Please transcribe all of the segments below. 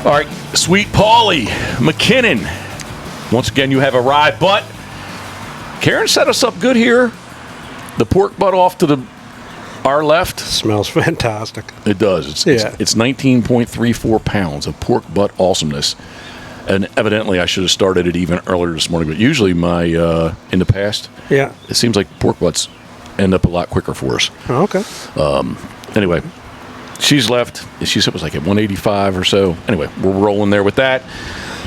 All right, sweet Paulie MacKinnon. Once again, you have arrived, but Karen set us up good here. The pork butt off to our left. Smells fantastic. It does. It's 19.34 pounds of pork butt awesomeness. And evidently, I should have started it even earlier this morning. But usually, in the past, it seems like pork butts end up a lot quicker for us. Oh, okay. Anyway, she's left. She said it was like at 185 or so. Anyway, we're rolling there with that.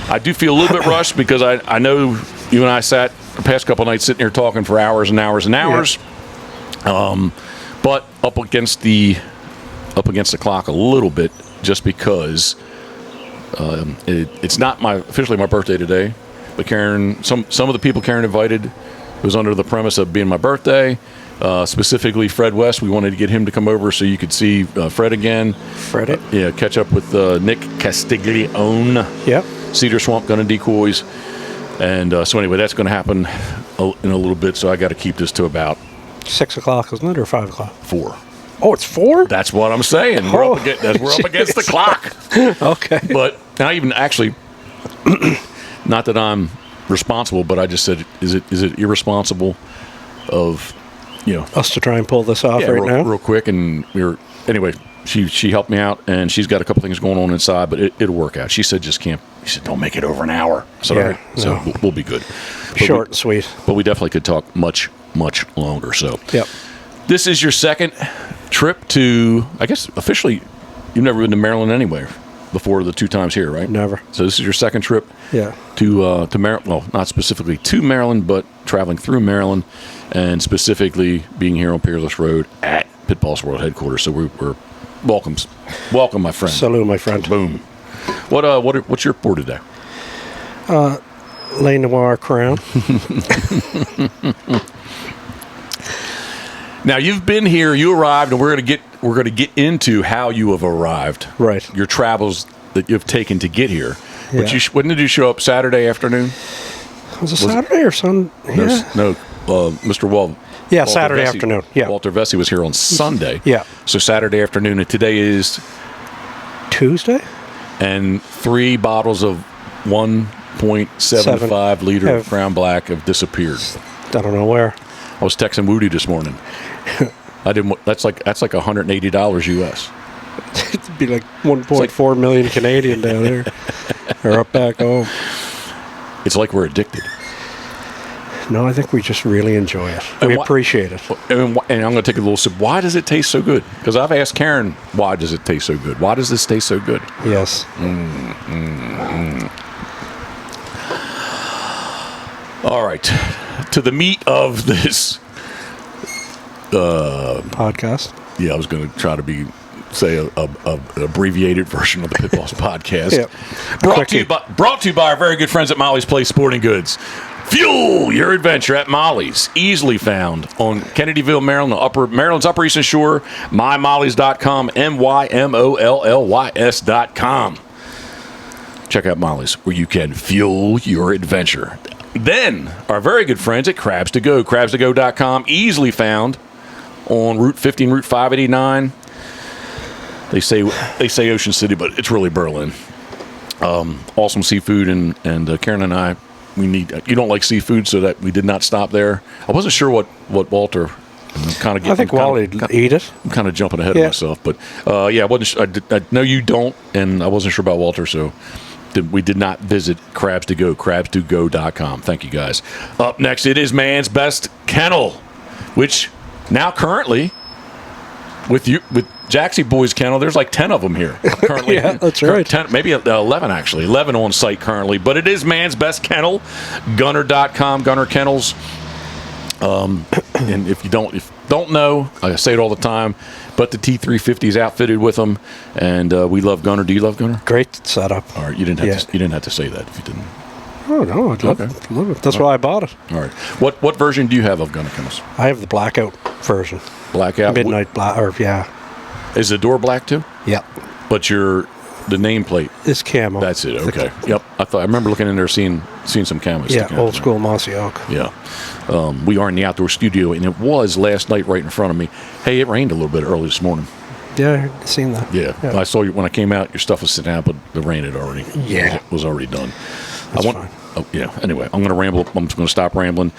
I do feel a little bit rushed because I know you and I sat the past couple of nights sitting here talking for hours and hours and hours. Yeah. But up against the clock a little bit, just because it's not officially my birthday today. But Karen, some of the people Karen invited was under the premise of being my birthday. Specifically, Fred West. We wanted to get him to come over so you could see Fred again. Fred? Catch up with Nick Castiglione. Yep. Cedar Swamp Gun and Decoys. And so anyway, that's going to happen in a little bit. So I got to keep this to about 6 o'clock, isn't it, or 5 o'clock? 4. Oh, it's 4? That's what I'm saying. We're up against the clock. Okay. But now, even actually, not that I'm responsible, but I just said, is it irresponsible of us to try and pull this off now? Real quick, and anyway. She helped me out, and she's got a couple things going on inside, but it'll work out. She said don't make it over an hour. So we'll be good. But short and sweet. But we definitely could talk much, much longer. So yep. This is your second trip to, I guess officially, you've never been to Maryland anyway before the 2 times here, right? Never. So this is your second trip to Maryland. Well, not specifically to Maryland, but traveling through Maryland, and specifically being here on Peerless Road at Pitboss World Headquarters. So we're welcome, my friend. Salute, my friend. Boom. What's your pour today? Le Noir Crown. Now you've been here. You arrived, and we're going to get into how you have arrived. Right. Your travels that you've taken to get here. Yeah. But when did you show up? Saturday afternoon. Was it Saturday or Sunday? Yeah. No. Mr. Wall. Yeah, Walter Saturday Vesey, afternoon. Yeah. Walter Vesey was here on Sunday. Yeah. So Saturday afternoon, and today is Tuesday. And 3 bottles of 1.75 liter Crown Black have disappeared. I don't know where. I was texting Woody this morning. That's like $180 US. It'd be like 1.4 million Canadian down there, or up back home. It's like we're addicted. No, I think we just really enjoy it. We appreciate it. And I'm going to take a little sip. Why does it taste so good? Because I've asked Karen, why does it taste so good? Why does this taste so good? Yes. All right. To the meat of this podcast. Yeah, I was going to try to say a abbreviated version of the Pitboss podcast. Yep. Brought to you by our very good friends at Molly's Place Sporting Goods. Fuel your adventure at Molly's. Easily found on Kennedyville, Maryland, Maryland's Upper Eastern Shore, mymollys.com, mymollys.com. Check out Molly's, where you can fuel your adventure. Then, our very good friends at Crabs to Go, crabstogo.com, easily found on Route 15, Route 589. They say Ocean City, but it's really Berlin. Awesome seafood, and Karen and I, you don't like seafood, so that we did not stop there. I wasn't sure what Walter. I think Walter'd eat it. I'm kind of jumping ahead of myself, but I wasn't. I know you don't, and I wasn't sure about Walter, so we did not visit Crabs to Go. Crabstogo.com. Thank you guys. Up next, it is Man's Best Kennel, which now currently with Jaxie Boys Kennel, there's like 10 of them here currently. Yeah, that's right. 10, maybe 11 actually. 11 on site currently. But it is Man's Best Kennel. Gunner.com, Gunner Kennels. And if you don't know, I say it all the time, but the T350 is outfitted with them, and we love Gunner. Do you love Gunner? Great setup. All right, you didn't have to say that if you didn't. Oh no, I'd love it. That's why I bought it. All right. What version do you have of Gunner Kennels? I have the blackout version. Blackout. Midnight black, or yeah. Is the door black too? Yep. But the nameplate is camo. That's it. Okay. Yep. I remember looking in there, seeing some camos. Yeah, old school mossy oak. Yeah. We are in the outdoor studio, and it was last night right in front of me. Hey, it rained a little bit early this morning. Yeah, I've seen that. Yeah. I saw you when I came out. Your stuff was sitting out, but the rain had already was already done. That's fine. Oh, yeah. Anyway, I'm going to ramble. I'm just going to stop rambling.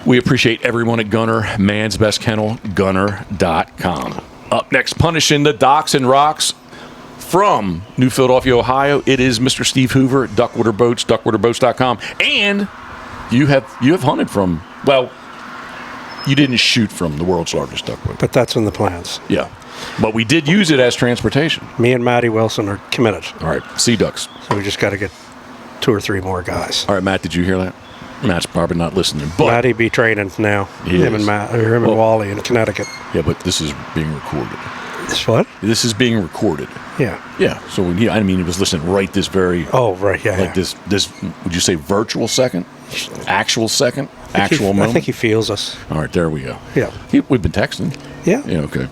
We appreciate everyone at Gunner, Man's Best Kennel, Gunner.com. Up next, punishing the docks and rocks from New Philadelphia, Ohio. It is Mr. Steve Hoover, Duckwater Boats, duckwaterboats.com. And you have hunted from, well, you didn't shoot from the world's largest duck boat. But that's in the plans. Yeah. But we did use it as transportation. Me and Matty Wilson are committed. All right. Sea ducks. So we just got to get 2 or 3 more guys. All right, Matt, did you hear that? Matt's probably not listening. But Matty be training now. Him and Wally in Connecticut. Yeah, but this is being recorded. This what? This is being recorded. Yeah. Yeah. So I mean, he was listening right this very. Oh, right. Yeah. Like this. Would you say virtual second? Actual second? Actual moment? I think he feels us. All right. There we go. Yeah. We've been texting. Yeah. Yeah. Okay.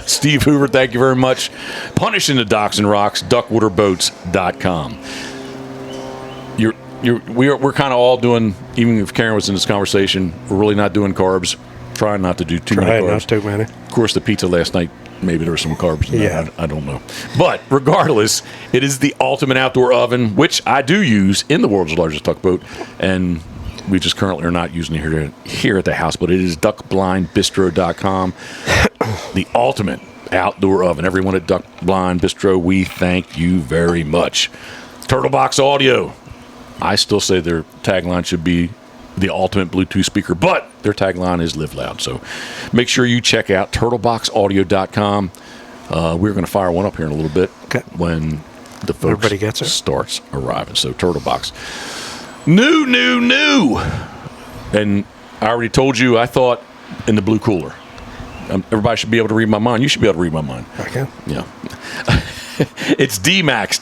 Steve Hoover, thank you very much. Punishing the docks and rocks. Duckwaterboats.com. We're kind of all doing. Even if Karen was in this conversation, we're really not doing carbs. Trying not to do too many carbs. Not too many. Of course, the pizza last night, maybe there were some carbs in that. I don't know. But regardless, it is the ultimate outdoor oven, which I do use in the world's largest duck boat. And we just currently are not using it here at the house, but it is duckblindbistro.com. The ultimate outdoor oven. Everyone at Duck Blind Bistro, we thank you very much. Turtlebox Audio. I still say their tagline should be the ultimate Bluetooth speaker, but their tagline is live loud. So make sure you check out turtleboxaudio.com. We're going to fire one up here in a little bit when the folks starts arriving. So Turtlebox. New. And I already told you, I thought in the blue cooler. Everybody should be able to read my mind. You should be able to read my mind. Okay. Yeah. It's DMAX,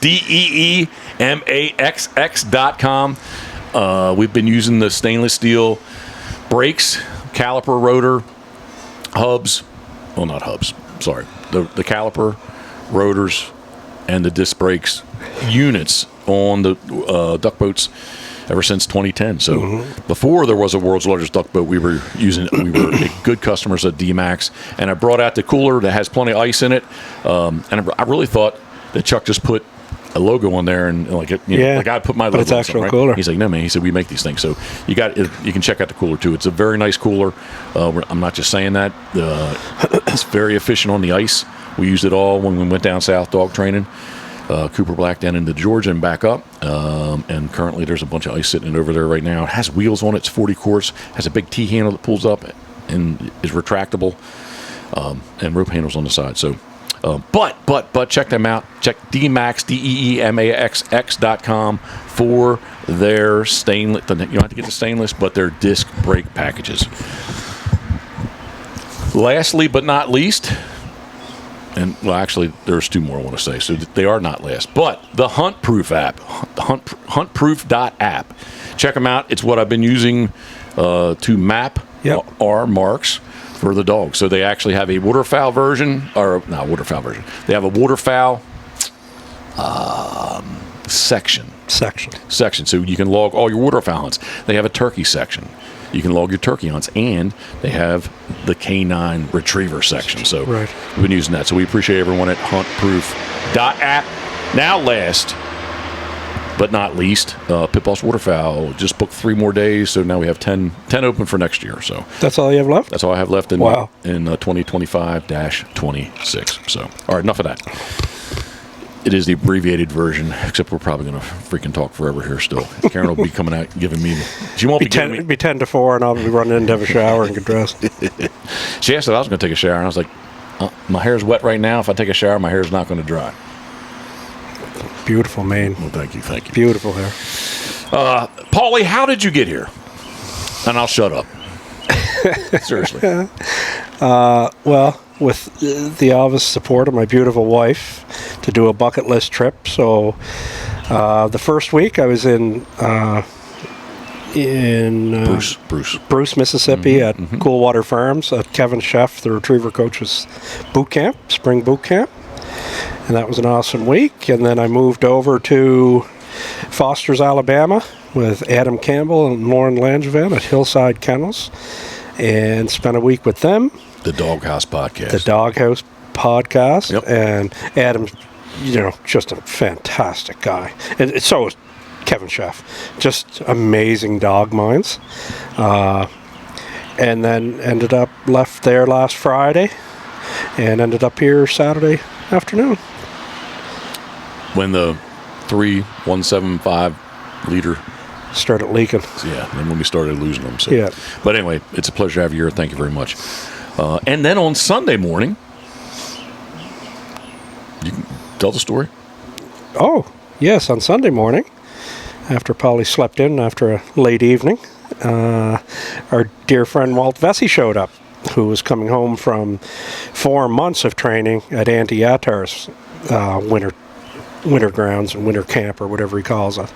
DEEMAXX.com. We've been using the stainless steel brakes, caliper, rotor, hubs. Well, not hubs. Sorry. The caliper, rotors, and the disc brakes units on the duck boats ever since 2010. So before there was a world's largest duck boat, we were good customers at DMAX. And I brought out the cooler that has plenty of ice in it. And I really thought that Chuck just put a logo on there and like I put my logo. But it's on actual right? cooler. He's like, no man. He said we make these things, so you can check out the cooler too. It's a very nice cooler. I'm not just saying that. It's very efficient on the ice. We used it all when we went down south dog training. Cooper Black down into Georgia and back up. And currently there's a bunch of ice sitting over there right now. It has wheels on it. It's 40 quarts. Has a big T handle that pulls up and is retractable. And rope handles on the side. So. But check them out. Check DMAX, DEEMAXX.com for their stainless. You don't have to get the stainless, but their disc brake packages. Lastly, but not least, and well, actually, there's 2 more I want to say, so they are not last. But the Huntproof app, huntproof.app. Check them out. It's what I've been using to map our marks for the dog. So they actually have a waterfowl version, or not waterfowl version. They have a waterfowl section. So you can log all your waterfowl hunts. They have a turkey section. You can log your turkey hunts, and they have the canine retriever section. So we've been using that. So we appreciate everyone at huntproof.app. Now last but not least, Pitboss Waterfowl just booked 3 more days, so now we have 10 open for next year. So that's all you have left? That's all I have left in wow. in 2025-26. So, all right, enough of that. It is the abbreviated version, except we're probably going to freaking talk forever here still. Karen will be coming out giving me... She won't be giving me... It'll be 10 to 4, and I'll be running in to have a shower and get dressed. She asked if I was going to take a shower, and I was like, my hair's wet right now. If I take a shower, my hair's not going to dry. Beautiful mane. Well, thank you. Beautiful hair. Paulie, how did you get here? And I'll shut up. Seriously. Well, with the obvious support of my beautiful wife to do a bucket list trip. So the first week I was in Bruce, Mississippi at Coolwater Farms at Kevin Sheff, the retriever coach's spring boot camp. And that was an awesome week. And then I moved over to Foster's, Alabama with Adam Campbell and Lauren Langevin at Hillside Kennels and spent a week with them. The Doghouse Podcast. The Doghouse podcast. Yep. And Adam's, just a fantastic guy. And so is Kevin Sheff. Just amazing dog minds. And then left there last Friday and ended up here Saturday afternoon. When the 175 liter started leaking. Yeah, and when we started losing them. So. Yeah. But anyway, it's a pleasure to have you here. Thank you very much. And then on Sunday morning, you can tell the story. Oh, yes, on Sunday morning, after Paulie slept in after a late evening, our dear friend Walt Vesey showed up, who was coming home from 4 months of training at Auntie Attar's winter grounds and winter camp, or whatever he calls it.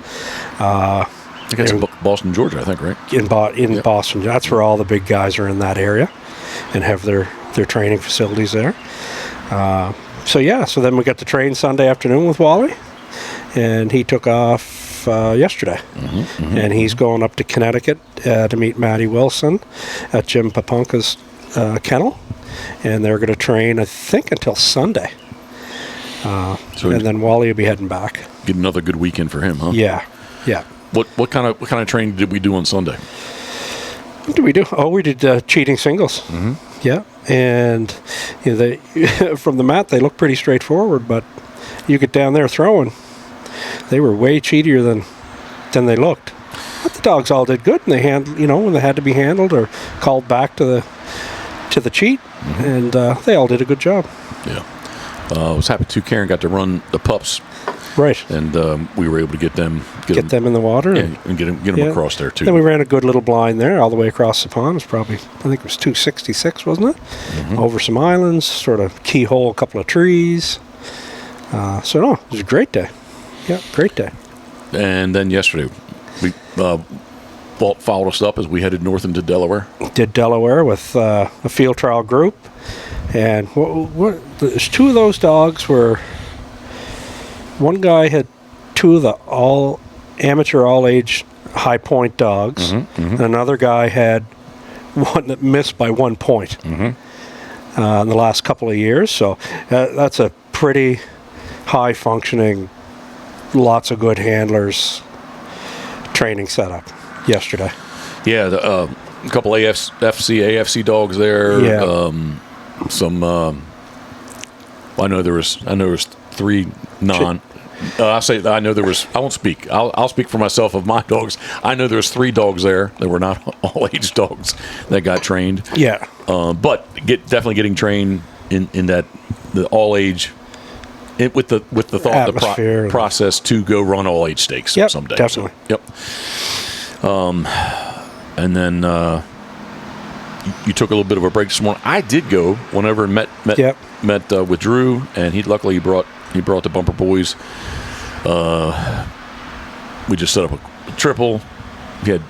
I think it's in Boston, Georgia, I think, right? In Boston. That's where all the big guys are in that area and have their training facilities there. So then we got to train Sunday afternoon with Wally, and he took off yesterday. And he's going up to Connecticut to meet Matty Wilson at Jim Papunka's kennel, and they're going to train, I think, until Sunday. And then Wally will be heading back. Get another good weekend for him, huh? Yeah. What kind of training did we do on Sunday? What did we do? Oh, we did cheating singles. Yeah, and they from the mat they look pretty straightforward, but you get down there throwing, they were way cheatier than they looked. But the dogs all did good, and they when they had to be handled or called back to the cheat, and they all did a good job. Yeah, I was happy too. Karen got to run the pups. Right. And we were able to get them in the water. And get them across there, too. Then we ran a good little blind there all the way across the pond. It was probably, I think it was 266, wasn't it? Over some islands, sort of keyhole a couple of trees. It was a great day. Yeah, great day. And then yesterday, Walt followed us up as we headed north into Delaware. Did Delaware with a field trial group. And there's 2 of those dogs were... One guy had 2 of the amateur all-age high point dogs, and another guy had one that missed by 1 point in the last couple of years. So that's a pretty high-functioning, lots of good handlers training setup yesterday. Yeah, a couple AFC dogs there. Yeah. I know there was 3 non. I know there was. I won't speak. I'll speak for myself of my dogs. I know there was 3 dogs there. They were not all age dogs that got trained. Yeah. But definitely getting trained in that the all age. With the thought the process to go run all age stakes someday. Definitely. So, and then you took a little bit of a break this morning. I did go whenever and met with Drew, and he brought the Bumper Boys. We just set up a triple. We had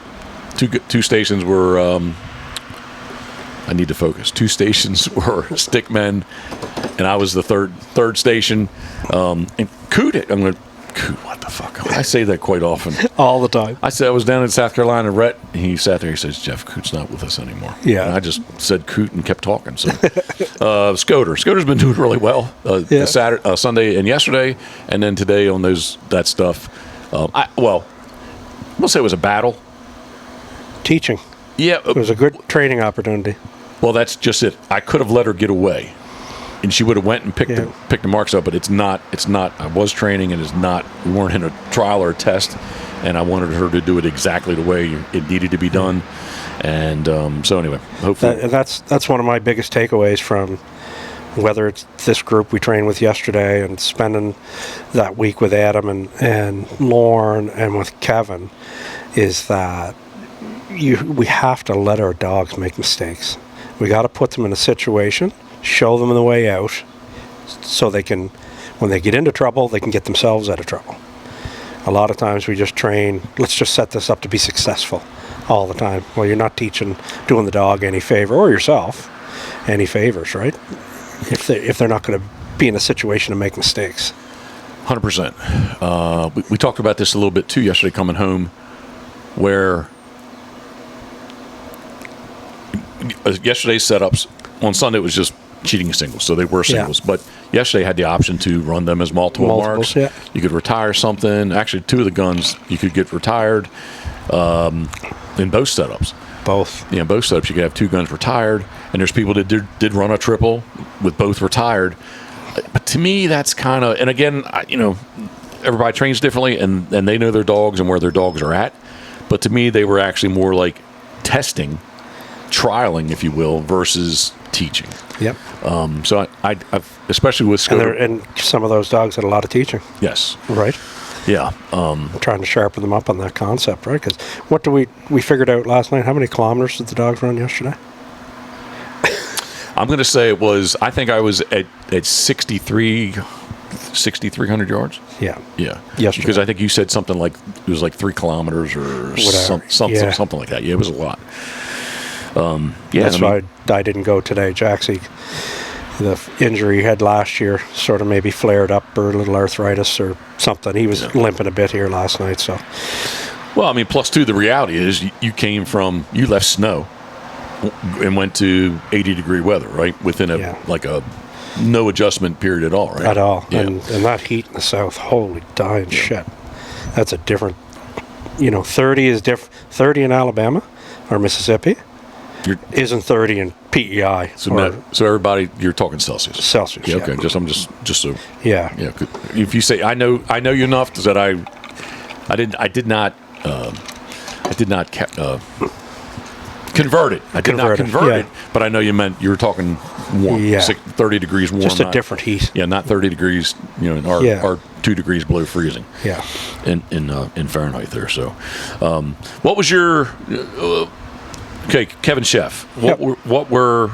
two stations were. I need to focus. 2 stations were stickmen, and I was the third station. And Coot, what the fuck? I say that quite often. All the time. I said I was down in South Carolina. Rhett, he sat there. He says, "Jeff, Coot's not with us anymore." Yeah. And I just said Coot and kept talking. So, Scoter's been doing really well. Saturday, Sunday, and yesterday, and then today on that stuff. We'll say it was a battle. Teaching. Yeah, it was a good training opportunity. Well, that's just it. I could have let her get away, and she would have went and picked the marks up. But it's not. I was training, and it's not. We weren't in a trial or a test, and I wanted her to do it exactly the way it needed to be done. And so anyway, hopefully that's one of my biggest takeaways from whether it's this group we trained with yesterday and spending that week with Adam and Lorne and with Kevin, is that we have to let our dogs make mistakes. We got to put them in a situation, show them the way out, so they can, when they get into trouble, they can get themselves out of trouble. A lot of times we just train, let's just set this up to be successful all the time. Well, you're not doing the dog any favor, or yourself any favors, right? If they're not going to be in a situation to make mistakes. 100%. We talked about this a little bit too yesterday coming home, where yesterday's setups on Sunday was just cheating singles, so they were singles. But yesterday had the option to run them as multiple marks. Yeah. You could retire something. Actually, 2 of the guns you could get retired in both setups. Both. Yeah, both setups you could have 2 guns retired, and there's people that did run a triple with both retired. But to me, that's kind of, and again, everybody trains differently, and they know their dogs and where their dogs are at. But to me, they were actually more like testing, trialing, if you will, versus teaching. Yep. So I've especially with Scooter. And some of those dogs had a lot of teaching. Yes. Right. Yeah. Trying to sharpen them up on that concept, right? Because what we figured out last night? How many kilometers did the dogs run yesterday? I'm going to say it was, I think I was at 6,300 yards. Yeah. Yeah. Yesterday. Because I think you said something like, it was like 3 kilometers or something like that. Yeah, it was a lot. That's why I didn't go today. Jaxie, the injury he had last year sort of maybe flared up, or a little arthritis or something. He was limping a bit here last night. So, well, I mean, plus 2, the reality is you left snow and went to 80-degree weather, right? Within a no adjustment period at all, right? At all. Yeah. And that heat in the south, holy dying shit. That's a different, 30 is different. 30 in Alabama or Mississippi isn't 30 in PEI. So everybody, you're talking Celsius. Celsius. Yeah, okay. I'm just so. Yeah. Yeah. If you say I know you enough that I did not convert it. I did not convert it, but I know you meant you were talking warm. Yeah. 30 degrees warm. Just a different heat. Yeah, not 30 degrees. Or 2 degrees below freezing. Yeah. In Fahrenheit there. So, what was your? Okay, Kevin Chef. What were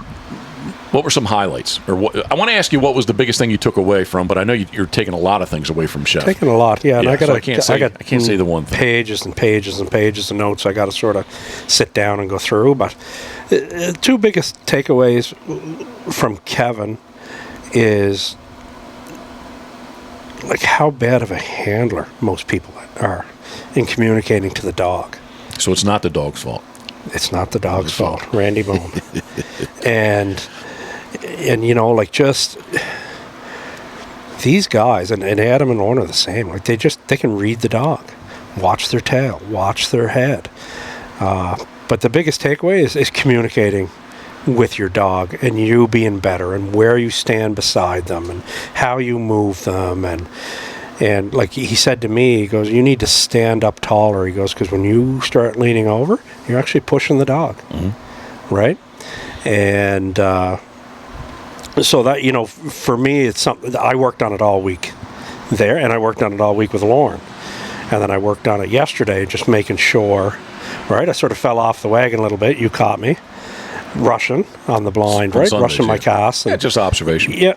some highlights? Or I want to ask you what was the biggest thing you took away from, but I know you're taking a lot of things away from Chef. Taking a lot, yeah. And I can't say the one thing. Pages and pages and pages of notes I got to sort of sit down and go through. But 2 biggest takeaways from Kevin is like how bad of a handler most people are in communicating to the dog. So it's not the dog's fault. It's not the dog's fault. Randy Boone. and just these guys, and Adam and Lorna are the same. Like they can read the dog, watch their tail, watch their head. But the biggest takeaway is communicating with your dog and you being better and where you stand beside them and how you move them. And like he said to me, he goes, you need to stand up taller. He goes, because when you start leaning over, you're actually pushing the dog. Mm-hmm. Right? And so that, for me, it's something, I worked on it all week there, and I worked on it all week with Lauren. And then I worked on it yesterday, just making sure, right? I sort of fell off the wagon a little bit. You caught me rushing on the blind, right? Sundays, rushing my cast. Yeah, just observation. Yeah.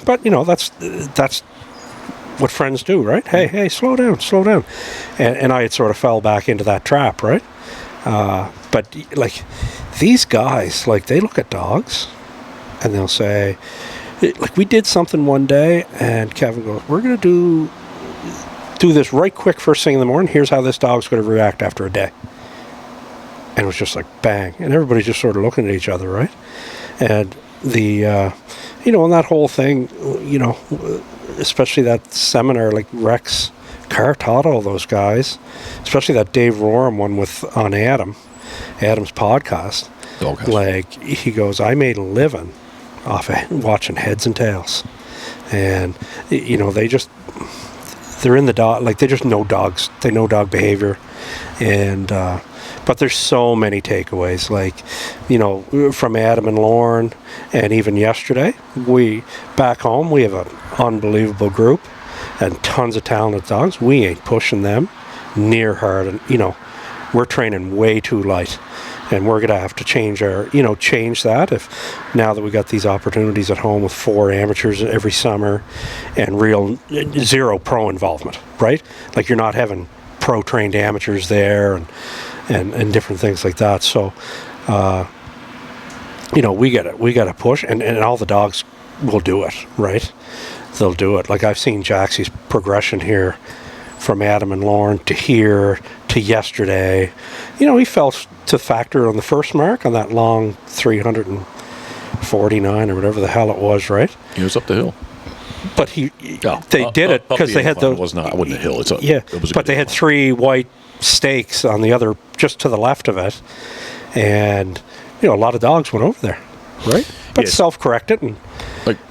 But, that's what friends do, right? Hey, slow down. And I had sort of fell back into that trap, right? But like these guys, like they look at dogs and they'll say, like we did something one day and Kevin goes, we're going to do this right quick first thing in the morning. Here's how this dog's going to react after a day. And it was just like bang. And everybody's just sort of looking at each other, right? And the, and that whole thing, especially that seminar, like Rex Carr taught all those guys, especially that Dave Roram one on Adam's podcast. Like he goes, I made a living off of watching heads and tails, and they're in the dog, like they just know dogs, they know dog behavior, and but there's so many takeaways, like from Adam and Lauren, and even yesterday back home we have an unbelievable group and tons of talented dogs. We ain't pushing them near hard, and we're training way too light, and we're gonna have to change that if now that we got these opportunities at home with 4 amateurs every summer and real 0 pro involvement, right? Like you're not having pro trained amateurs there and different things like that. So we got to push, and all the dogs will do it, right? They'll do it. Like I've seen Jaxie's progression here from Adam and Lauren to here to yesterday. He fell to factor on the first mark on that long 300 and 49 or whatever the hell it was, right? It was up the hill. But they did it because they had the. It was not. It wasn't a hill. It's it was. But they had 3 white stakes on the other, just to the left of it, and a lot of dogs went over there, right? But self-corrected and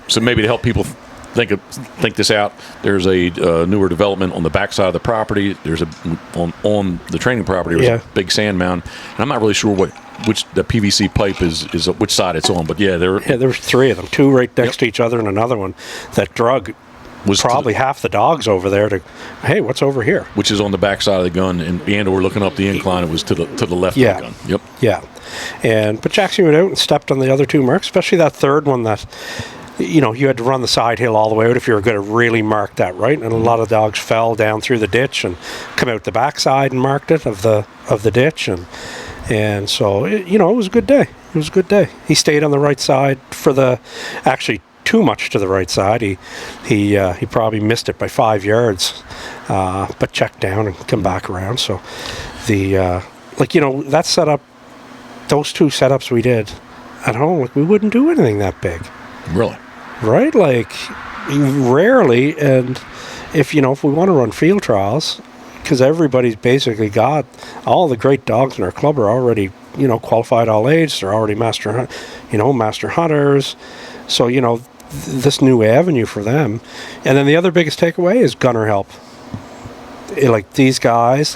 so maybe to help people think this out. There's a newer development on the backside of the property. There's on the training property. There's a big sand mound, and I'm not really sure which the PVC pipe is which side it's on. But there was 3 of them, 2 right next to each other, and another one that drug was probably half the dogs over there to, hey, what's over here? Which is on the backside of the gun, and we're looking up the incline. It was to the left of the gun. Yep. Yeah, but Jackson went out and stepped on the other 2 marks, especially that third one that. You had to run the side hill all the way out if you were going to really mark that, right? And a lot of dogs fell down through the ditch and come out the backside and marked it of the ditch, and so it was a good day. It was a good day. He stayed on the right side for actually too much to the right side. He probably missed it by 5 yards, but checked down and come back around. So that setup, those 2 setups we did at home, we wouldn't do anything that big. Really? Right, rarely, and if we want to run field trials, because everybody's basically got all the great dogs in our club are already qualified all age. They're already master hunters. So this new avenue for them, and then the other biggest takeaway is gunner help. These guys,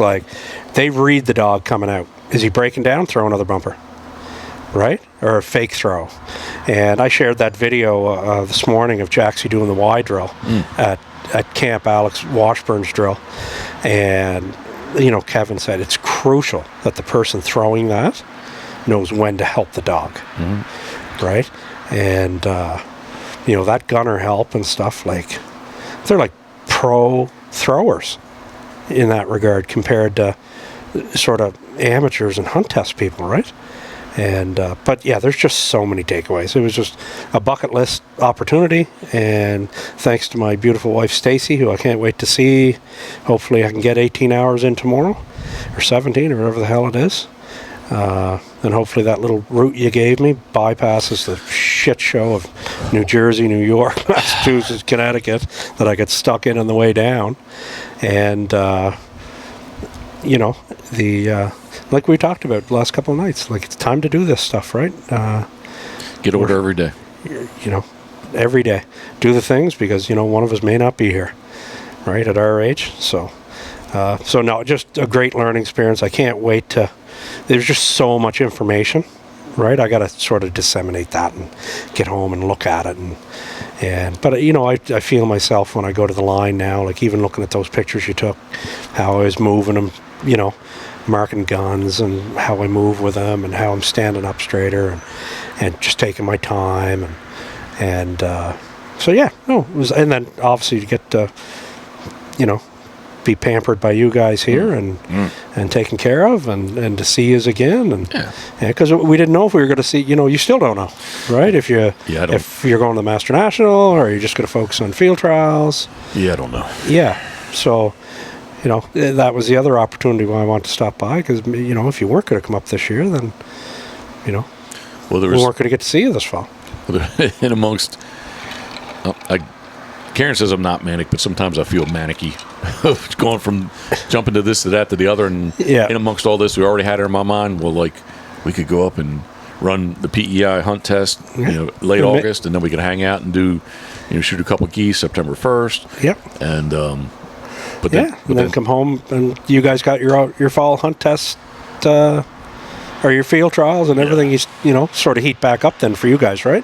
they read the dog coming out. Is he breaking down? Throw another bumper. Right? Or a fake throw. And I shared that video this morning of Jaxie doing the Y drill at Camp Alex Washburn's drill. And, Kevin said it's crucial that the person throwing that knows when to help the dog. Mm-hmm. Right? And, that gunner help and stuff, they're like pro throwers in that regard compared to sort of amateurs and hunt test people, right? And but there's just so many takeaways. It was just a bucket list opportunity, and thanks to my beautiful wife Stacy, who I can't wait to see. Hopefully I can get 18 hours in tomorrow, or 17, or whatever the hell it is. And hopefully that little route you gave me bypasses the shit show of New Jersey, New York, Massachusetts, Connecticut that I get stuck in on the way down. And like we talked about the last couple of nights, it's time to do this stuff, right? Get order every day. Every day. Do the things because, one of us may not be here, right, at our age. So no, just a great learning experience. I can't wait there's just so much information, right? I got to sort of disseminate that and get home and look at it. But I feel myself when I go to the line now, even looking at those pictures you took, how I was moving them, marking guns and how I move with them and how I'm standing up straighter and just taking my time and it was, and then obviously to get to be pampered by you guys here and taken care of and to see us again and because we didn't know if we were going to see you still don't know, right? If you're going to the Master National or you're just going to focus on field trials. I don't know. So that was the other opportunity why I wanted to stop by, because, if you weren't going to come up this year, then, we weren't going to get to see you this fall. In amongst, Karen says I'm not manic, but sometimes I feel manicky. Going from jumping to this to that to the other, and in amongst all this, we already had it in my mind, we could go up and run the PEI hunt test, late August, and then we could hang out and do, shoot a couple geese September 1st. Yep. And, But then come home and you guys got your fall hunt test or your field trials and everything. Sort of heat back up then for you guys, right?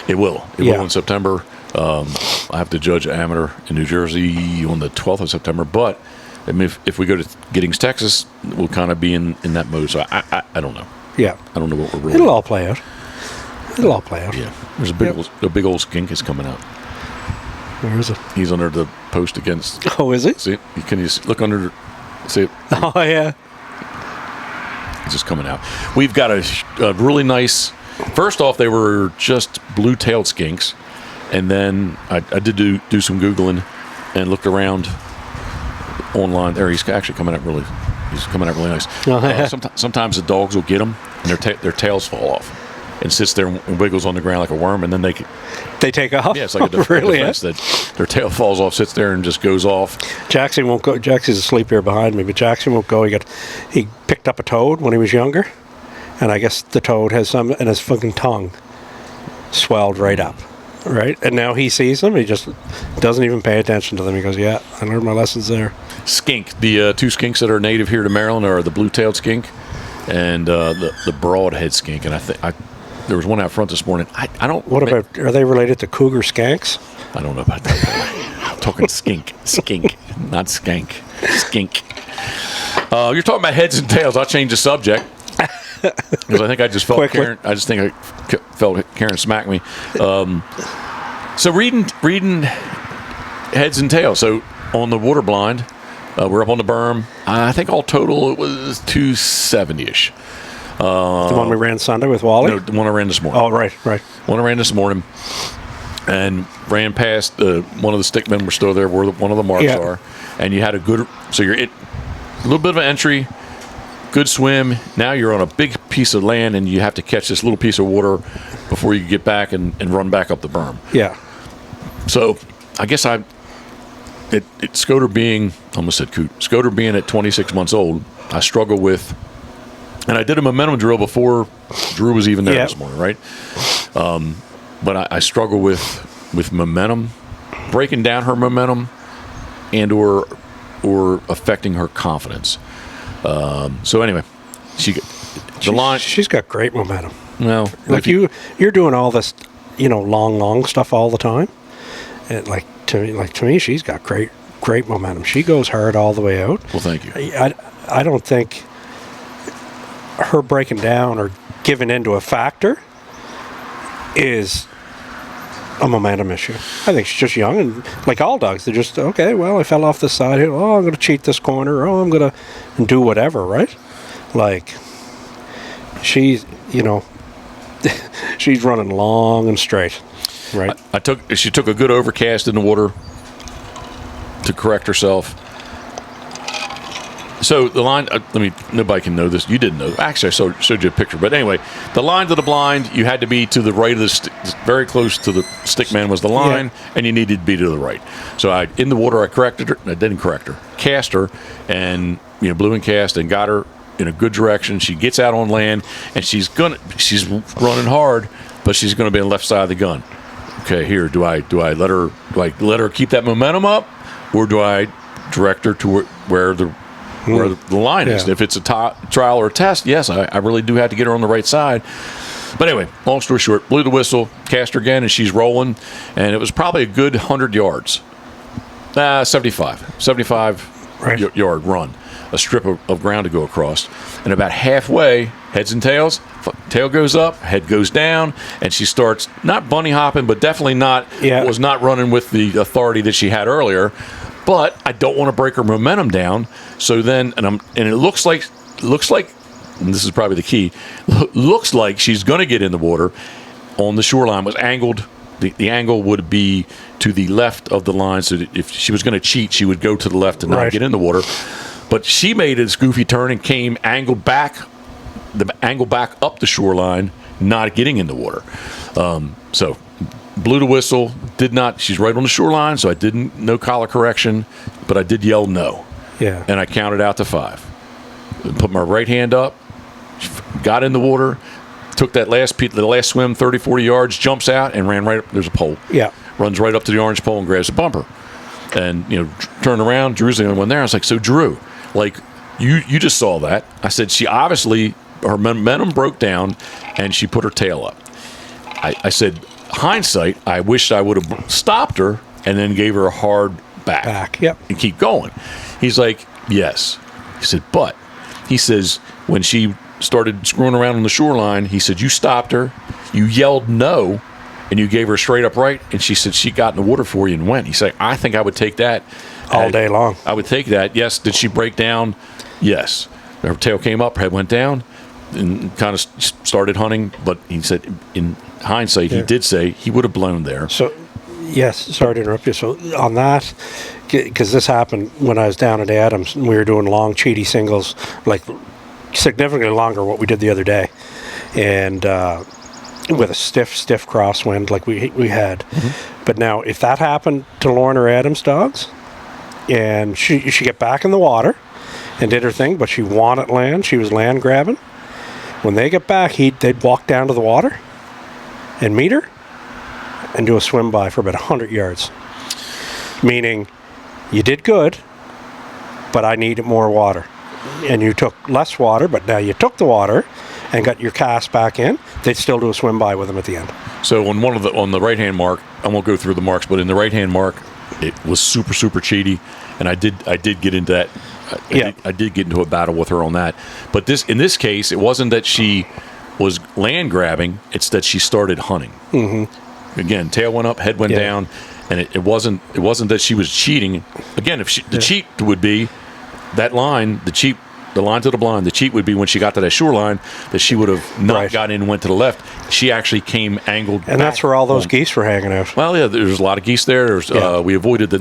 It will. It will in September. I have to judge amateur in New Jersey on the 12th of September. But I mean, if we go to Giddings, Texas, we'll kind of be in that mode. So I don't know. Yeah. I don't know what we're really. It'll all play out. Yeah. There's a big old skink is coming out. Where is it? He's under the post against. Oh, is he? See, can you look under? See it? Oh, yeah. It's just coming out. We've got a really nice. First off, they were just blue-tailed skinks, and then I did do some Googling and looked around online. There, he's actually coming out really. He's coming out really nice. Oh, yeah. Sometimes the dogs will get them, and their tails fall off. and sits there and wiggles on the ground like a worm, and then they take off. Yeah, it's like a really, defense that their tail falls off, sits there, and just goes off. Jackson won't go. Jackson's asleep here behind me, but Jackson won't go. He picked up a toad when he was younger, and I guess the toad has some, and his fucking tongue swelled right up. Right, and now he sees them. He just doesn't even pay attention to them. He goes, "Yeah, I learned my lessons there." Skink. The two skinks that are native here to Maryland are the blue-tailed skink and the broadhead skink. And I think there was one out front this morning. I don't. What about? Are they related to cougar skanks? I don't know about that. I'm talking skink, not skank, skink. You're talking about heads and tails. I'll change the subject. Because I think I just felt Karen. I just think I felt Karen smack me. So reading heads and tails. So on the water blind, we're up on the berm. I think all total it was 270-ish. The one we ran Sunday with Wally. No, the one I ran this morning. Oh, right. One I ran this morning, and ran past one of the stickmen were still there where one of the marks are, and you had a good. So you're a little bit of an entry. Good swim. Now you're on a big piece of land, and you have to catch this little piece of water before you get back and run back up the berm. Yeah. So I guess Scoter being, almost said coot, Scoter being at 26 months old, I struggle with, and I did a momentum drill before Drew was even there this morning, right? But I struggle with momentum, breaking down her momentum, and or affecting her confidence. So anyway, she's got great momentum. Well, like you're doing all this, long stuff all the time, and to me, she's got great momentum. She goes hard all the way out. Well, thank you. I don't think her breaking down or giving into a factor is a momentum issue. I think she's just young, and like all dogs, they're just, okay, well, I fell off the side here. Oh, I'm going to cheat this corner. Oh, I'm going to do whatever, right? Like, she's, she's running long and straight, right? She took a good overcast in the water to correct herself. So the line, nobody can know this. You didn't know. Actually, I showed you a picture. But anyway, the line to the blind, you had to be to the right of the very close to the stick man was the line, and you needed to be to the right. So in the water, I corrected her. I didn't correct her. Cast her, and blew and cast, and got her in a good direction. She gets out on land, and she's running hard, but she's gonna be on the left side of the gun. Okay, here, do I let her keep that momentum up, or do I direct her to where the line is? If it's a trial or a test, yes, I really do have to get her on the right side. But anyway, long story short, blew the whistle, cast her again, and she's rolling, and it was probably a good 100 yards. 75 yard run, a strip of ground to go across. And about halfway, heads and tails, tail goes up, head goes down, and she starts not bunny hopping, but definitely was not running with the authority that she had earlier. But I don't want to break her momentum down. So then, and it looks like, and this is probably the key, looks like she's going to get in the water. On the shoreline was angled. The angle would be to the left of the line, so that if she was going to cheat, she would go to the left and not get in the water. But she made a goofy turn and came angled back up the shoreline, not getting in the water. So blew the whistle, did not, she's right on the shoreline, so no collar correction, but I did yell no. Yeah. And I counted out to 5. Put my right hand up, got in the water, took the last swim 30, 40 yards, jumps out, and ran right up. There's a pole. Yeah. Runs right up to the orange pole and grabs the bumper. And, turned around, Drew's the only one there. I was like, so Drew, you just saw that. I said, she obviously, her momentum broke down, and she put her tail up. I said, hindsight, I wished I would have stopped her and then gave her a hard back. Yep. And keep going. He's like, yes. He said, but he says, when she started screwing around on the shoreline, he said, you stopped her, you yelled no, and you gave her a straight up right, and she said she got in the water for you and went. He said, I think I would take that all day long. I would take that. Yes. Did she break down? Yes. Her tail came up, her head went down, and kind of started hunting. But he said, in hindsight, he did say he would have blown there. So, yes, sorry to interrupt you. So on that, because this happened when I was down at Adams, and we were doing long cheaty singles, like significantly longer what we did the other day. And with a stiff crosswind like we had. But now, if that happened to Lauren or Adam's dogs, and she get back in the water and did her thing, but she wanted land, she was land grabbing. When they get back, they'd walk down to the water and meet her and do a swim by for about 100 yards. Meaning, you did good, but I needed more water. And you took less water, but now you took the water and got your cast back in. They'd still do a swim by with them at the end. So on the right hand mark, I won't go through the marks, but in the right hand mark, it was super cheaty, and I did get into that. I did get into a battle with her on that. But in this case, it wasn't that she was land grabbing; it's that she started hunting. Again, tail went up, head went down, and it wasn't that she was cheating. Again, the cheat would be that line, the line to the blind. The cheat would be when she got to that shoreline that she would have not got in and went to the left. She actually came angled, and that's where all those geese were hanging out. Well, yeah, there's a lot of geese there. We avoided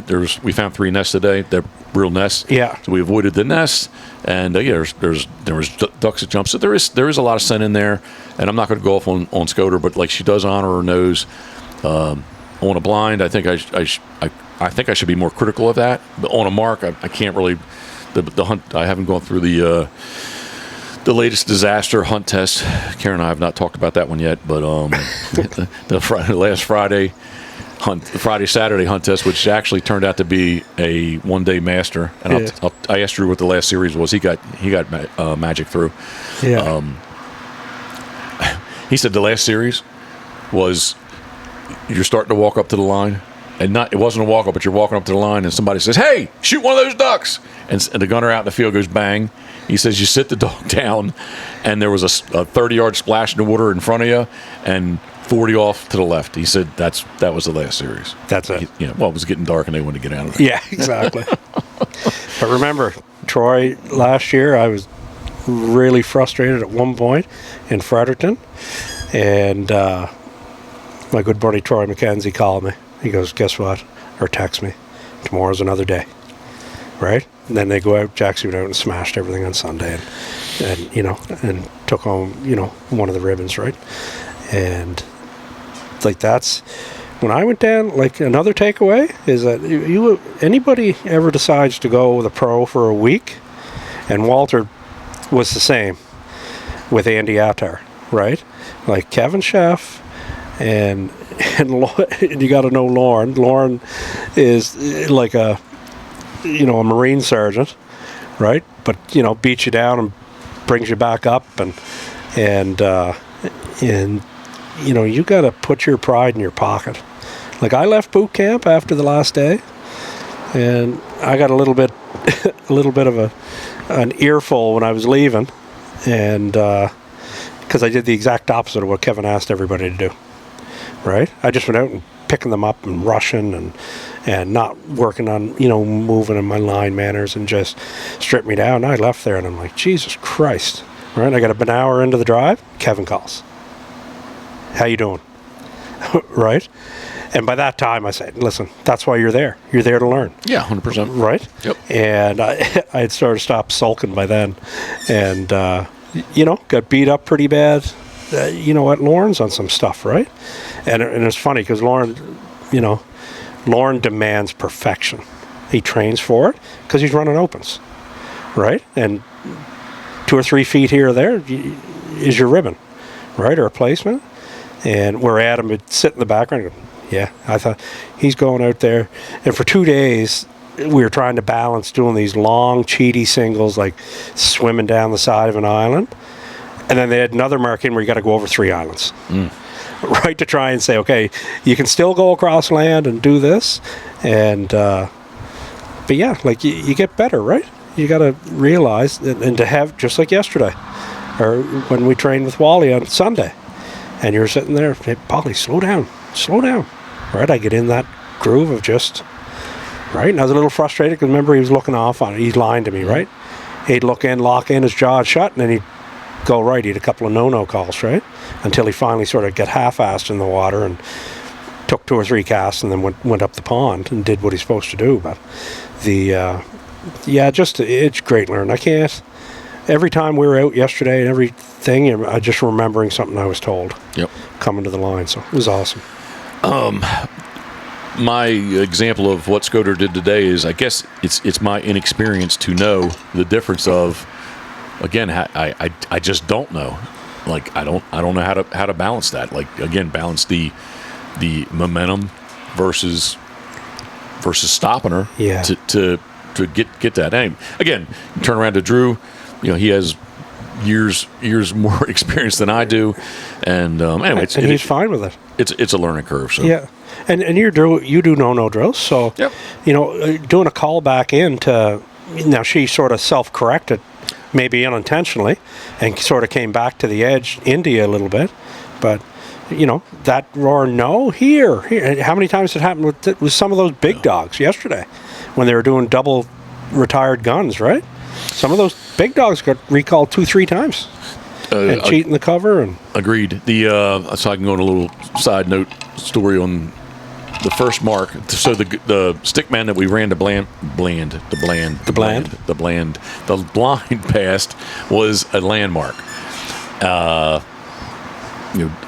we found 3 nests today. They're real nests. Yeah. So we avoided the nests, and there was ducks that jumped. So there is a lot of scent in there, and I'm not going to go off on Scoter, but like she does honor her nose on a blind. I think I think I should be more critical of that. But on a mark, I can't really. The hunt, I haven't gone through the latest disaster hunt test. Karen and I have not talked about that one yet, but the last Friday-Saturday hunt test, which actually turned out to be a one-day master. And I asked Drew what the last series was. He got magic through. Yeah. He said the last series was you're starting to walk up to the line. And it wasn't a walk up, but you're walking up to the line, and somebody says, "Hey, shoot one of those ducks!" And the gunner out in the field goes bang. He says, "You sit the dog down," and there was a 30-yard splash in the water in front of you, and 40 off to the left. He said that was the last series. That's it. It was getting dark, and they wanted to get out of there. Yeah, exactly. But remember, Troy, last year I was really frustrated at one point in Fredericton, and my good buddy Troy McKenzie called me. He goes, "Guess what?" Or text me, "Tomorrow's another day." Right? And then they go out, Jackson went out and smashed everything on Sunday and took home, one of the ribbons, right? And like that's when I went down, like another takeaway is that anybody ever decides to go with a pro for a week, and Walter was the same with Andy Attar, right? Like Kevin Sheff and you got to know Lauren. Lauren is like a Marine sergeant, right? But beats you down and brings you back up, and you got to put your pride in your pocket. Like I left boot camp after the last day, and I got a little bit of an earful when I was leaving, and because I did the exact opposite of what Kevin asked everybody to do. Right? I just went out and picking them up and rushing and not working on, moving in my line manners, and just stripped me down. And I left there and I'm like, Jesus Christ. Right? I got an hour into the drive. Kevin calls. "How you doing?" Right? And by that time I said, "Listen, that's why you're there. You're there to learn." Yeah, 100%. Right? Yep. And I had sort of stopped sulking by then, and, got beat up pretty bad. At Lauren's on some stuff, right? And it's funny because Lauren demands perfection. He trains for it because he's running opens, right? And 2 or 3 feet here or there is your ribbon, right? Or a placement. And where Adam would sit in the background and go, yeah, I thought he's going out there. And for 2 days, we were trying to balance doing these long, cheaty singles, like swimming down the side of an island. And then they had another mark in where you got to go over 3 islands, right? To try and say, okay, you can still go across land and do this. And, but yeah, like you get better, right? You got to realize and to have, just like yesterday, or when we trained with Wally on Sunday, and you're sitting there, "Hey, Paulie, slow down, right? I get in that groove of just, right? And I was a little frustrated because remember he was looking off on it. He's lying to me, right? He'd look in, lock in, his jaw shut, and then he'd go right. He had a couple of no calls, right? Until he finally sort of got half-assed in the water and took 2 or 3 casts and then went up the pond and did what he's supposed to do. But it's great learning. I can't, every time we were out yesterday and everything, I just remembering something I was told. Yep. Coming to the line, so it was awesome. My example of what Scoter did today is, I guess it's my inexperience to know the difference of, again, I just don't know. Like, I don't know how to balance that. Like, again, balance the momentum versus stopping her. Yeah. To get that. And again, turn around to Drew. He has years more experience than I do, and anyway, he's fine with it. It's a learning curve. So yeah, and you do no drills. So yep. Doing a call back in to, now she sort of self-corrected, maybe unintentionally, and sort of came back to the edge into you a little bit, but. That roar, no, here. How many times it happened with some of those big dogs yesterday when they were doing double retired guns, right? Some of those big dogs got recalled 2-3 times and cheating the cover. And agreed. So I can go on a little side note story on the first mark. So the stick man that we ran the blind past was a landmark.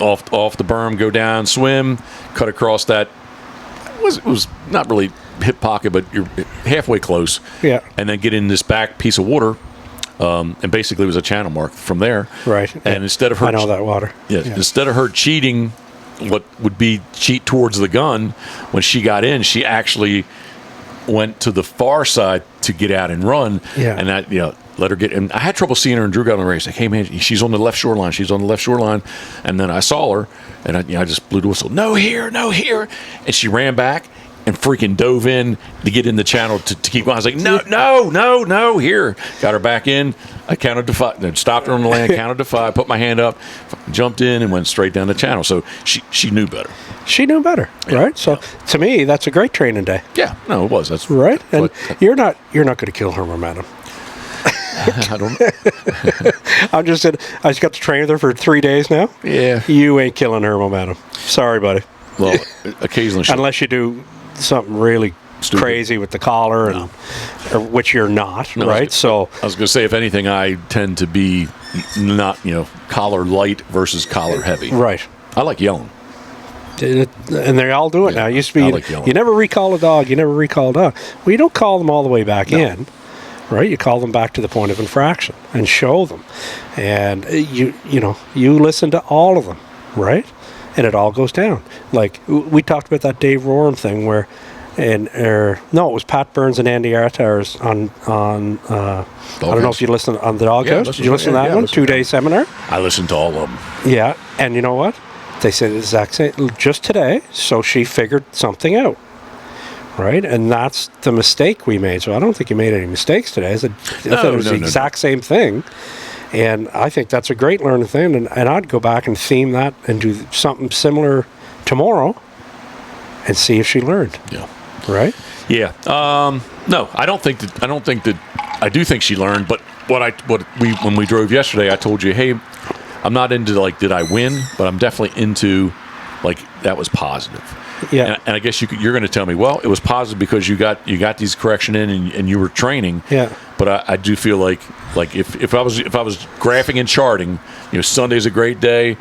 Off the berm, go down, swim, cut across that. It was not really hip pocket, but you're halfway close. Yeah. And then get in this back piece of water, and basically it was a channel mark from there. Right. And instead of her, I know that water. Yeah. Instead of her cheating, what would be cheat towards the gun, when she got in, she actually went to the far side to get out and run. Yeah. And that, let her get, and I had trouble seeing her, and Drew got on the race. Like, hey man, she's on the left shoreline. And then I saw her, and I just blew the whistle. No here. And she ran back and freaking dove in to get in the channel to keep going. I was like, no, here. Got her back in. I counted to 5. Then stopped her on the land, counted to 5, put my hand up, jumped in, and went straight down the channel. So she knew better. She knew better, right? So to me, that's a great training day. Yeah, no, it was. That's right. And you're not going to kill her momentum. I don't know. I just got to train with her for 3 days now. Yeah. You ain't killing her momentum. Sorry, buddy. Well, occasionally. Unless you do something really stupid, crazy with the collar, or which you're not, right? So I was going to say, if anything, I tend to be not, collar light versus collar heavy. Right. I like yelling. And they all do it now. It used to be, like you never recall a dog. Well, you don't call them all the way back in. Right, you call them back to the point of infraction and show them, and you listen to all of them, right, and it all goes down. Like we talked about that Dave Roram thing where, it was Pat Burns and Andy Artars on. I don't know if you listened on the Doghouse. Did you listen to that one? 2-day seminar. I listened to all of them. Yeah, and you know what? They said the exact same just today. So she figured something out. Right, and that's the mistake we made. So I don't think you made any mistakes today. I thought it was the exact same thing, and I think that's a great learning thing. And I'd go back and theme that and do something similar tomorrow, and see if she learned. Yeah. Right. Yeah. No, I don't think that. I do think she learned, but when we drove yesterday, I told you, hey, I'm not into did I win, but I'm definitely into that was positive. Yeah, and I guess you're going to tell me, well, it was positive because you got these correction in and you were training. Yeah, but I do feel like if I was graphing and charting, Sunday's a great day,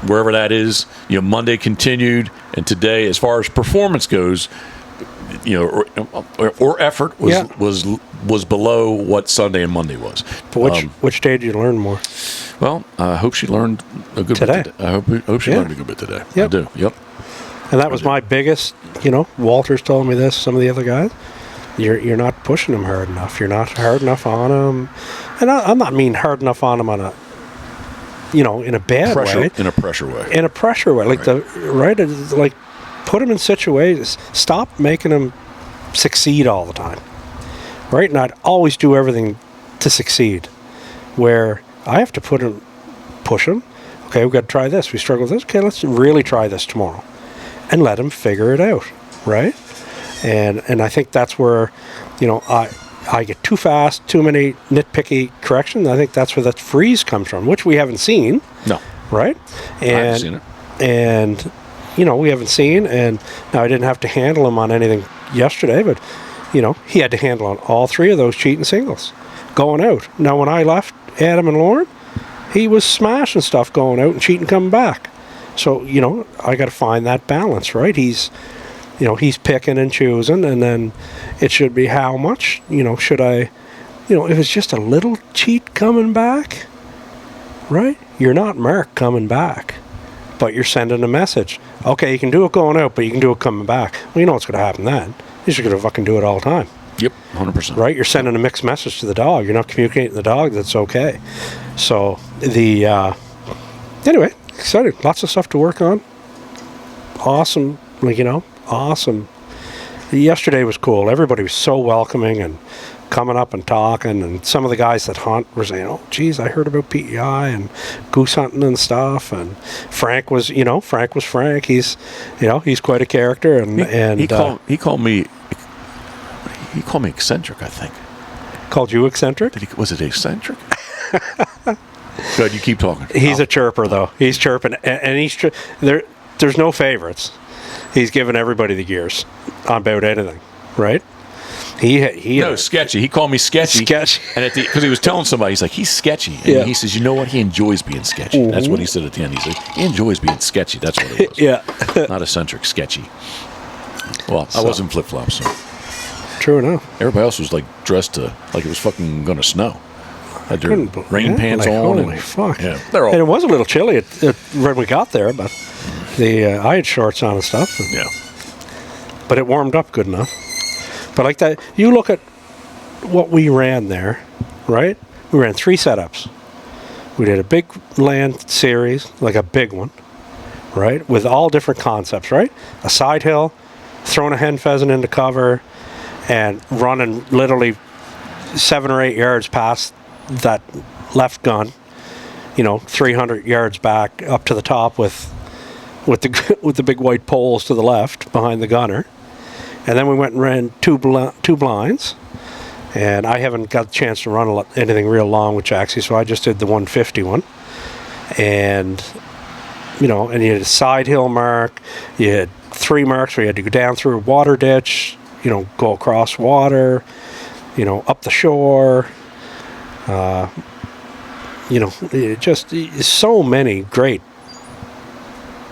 wherever that is. Monday continued, and today, as far as performance goes, or effort was below what Sunday and Monday was. Which day did you learn more? Well, I hope she learned a good today. bit today. I hope she learned a good bit today. Yep. I do. Yep. And that was my biggest, Walter's told me this, some of the other guys, you're not pushing them hard enough. You're not hard enough on them. And I'm not mean hard enough on them on a, in a bad way. In a pressure way. In a pressure way. Like put them in situations. Stop making them succeed all the time. Right? And I'd always do everything to succeed. Where I have to push them. Okay, we've got to try this. We struggle with this. Okay, let's really try this tomorrow. And let them figure it out, right? And I think that's where, I get too fast, too many nitpicky corrections. I think that's where that freeze comes from, which we haven't seen. No. Right? I haven't seen it. And, we haven't seen. And now I didn't have to handle him on anything yesterday, but, he had to handle on all 3 of those cheating singles. going out. Now, when I left Adam and Lauren, he was smashing stuff going out and cheating coming back. So, I got to find that balance, right? He's picking and choosing, and then it should be how much, should I, if it's just a little cheat coming back, right? You're not Mark coming back, but you're sending a message. Okay, you can do it going out, but you can do it coming back. Well, you know what's going to happen then. You're just going to fucking do it all the time. Yep, 100%. Right? You're sending a mixed message to the dog. You're not communicating to the dog that's okay. So, anyway, excited. Lots of stuff to work on. Awesome. Awesome. Yesterday was cool. Everybody was so welcoming and coming up and talking. And some of the guys that hunt were saying, "Oh, geez, I heard about PEI and goose hunting and stuff." And Frank was Frank. He's quite a character. And he called me eccentric, I think. Called you eccentric? Was it eccentric? Good, you keep talking. He's a chirper, though. He's chirping, and he's there's no favorites. He's giving everybody the gears on about anything, right? No, sketchy. He called me sketchy. And because he was telling somebody, he's like, he's sketchy. And he says, you know what? He enjoys being sketchy. Mm-hmm. That's what he said at the end. He said, he enjoys being sketchy. That's what it was. Yeah. Not eccentric, sketchy. Well, I was in flip-flops, so. True enough. Everybody else was like dressed like it was fucking going to snow. Had their rain pants on. Holy fuck. Yeah, and it was a little chilly when we got there, but I had shorts on and stuff. Yeah. But it warmed up good enough. But like that, you look at what we ran there, right? We ran 3 setups. We did a big land series, like a big one, right? With all different concepts, right? A side hill, throwing a hen pheasant into cover, and running literally 7 or 8 yards past that left gun, 300 yards back up to the top with the big white poles to the left behind the gunner. And then we went and ran two blinds, and I haven't got the chance to run anything real long with Jaxie, so I just did the 150 one. And and you had a side hill mark, you had 3 marks where you had to go down through a water ditch, go across water, up the shore. Just so many great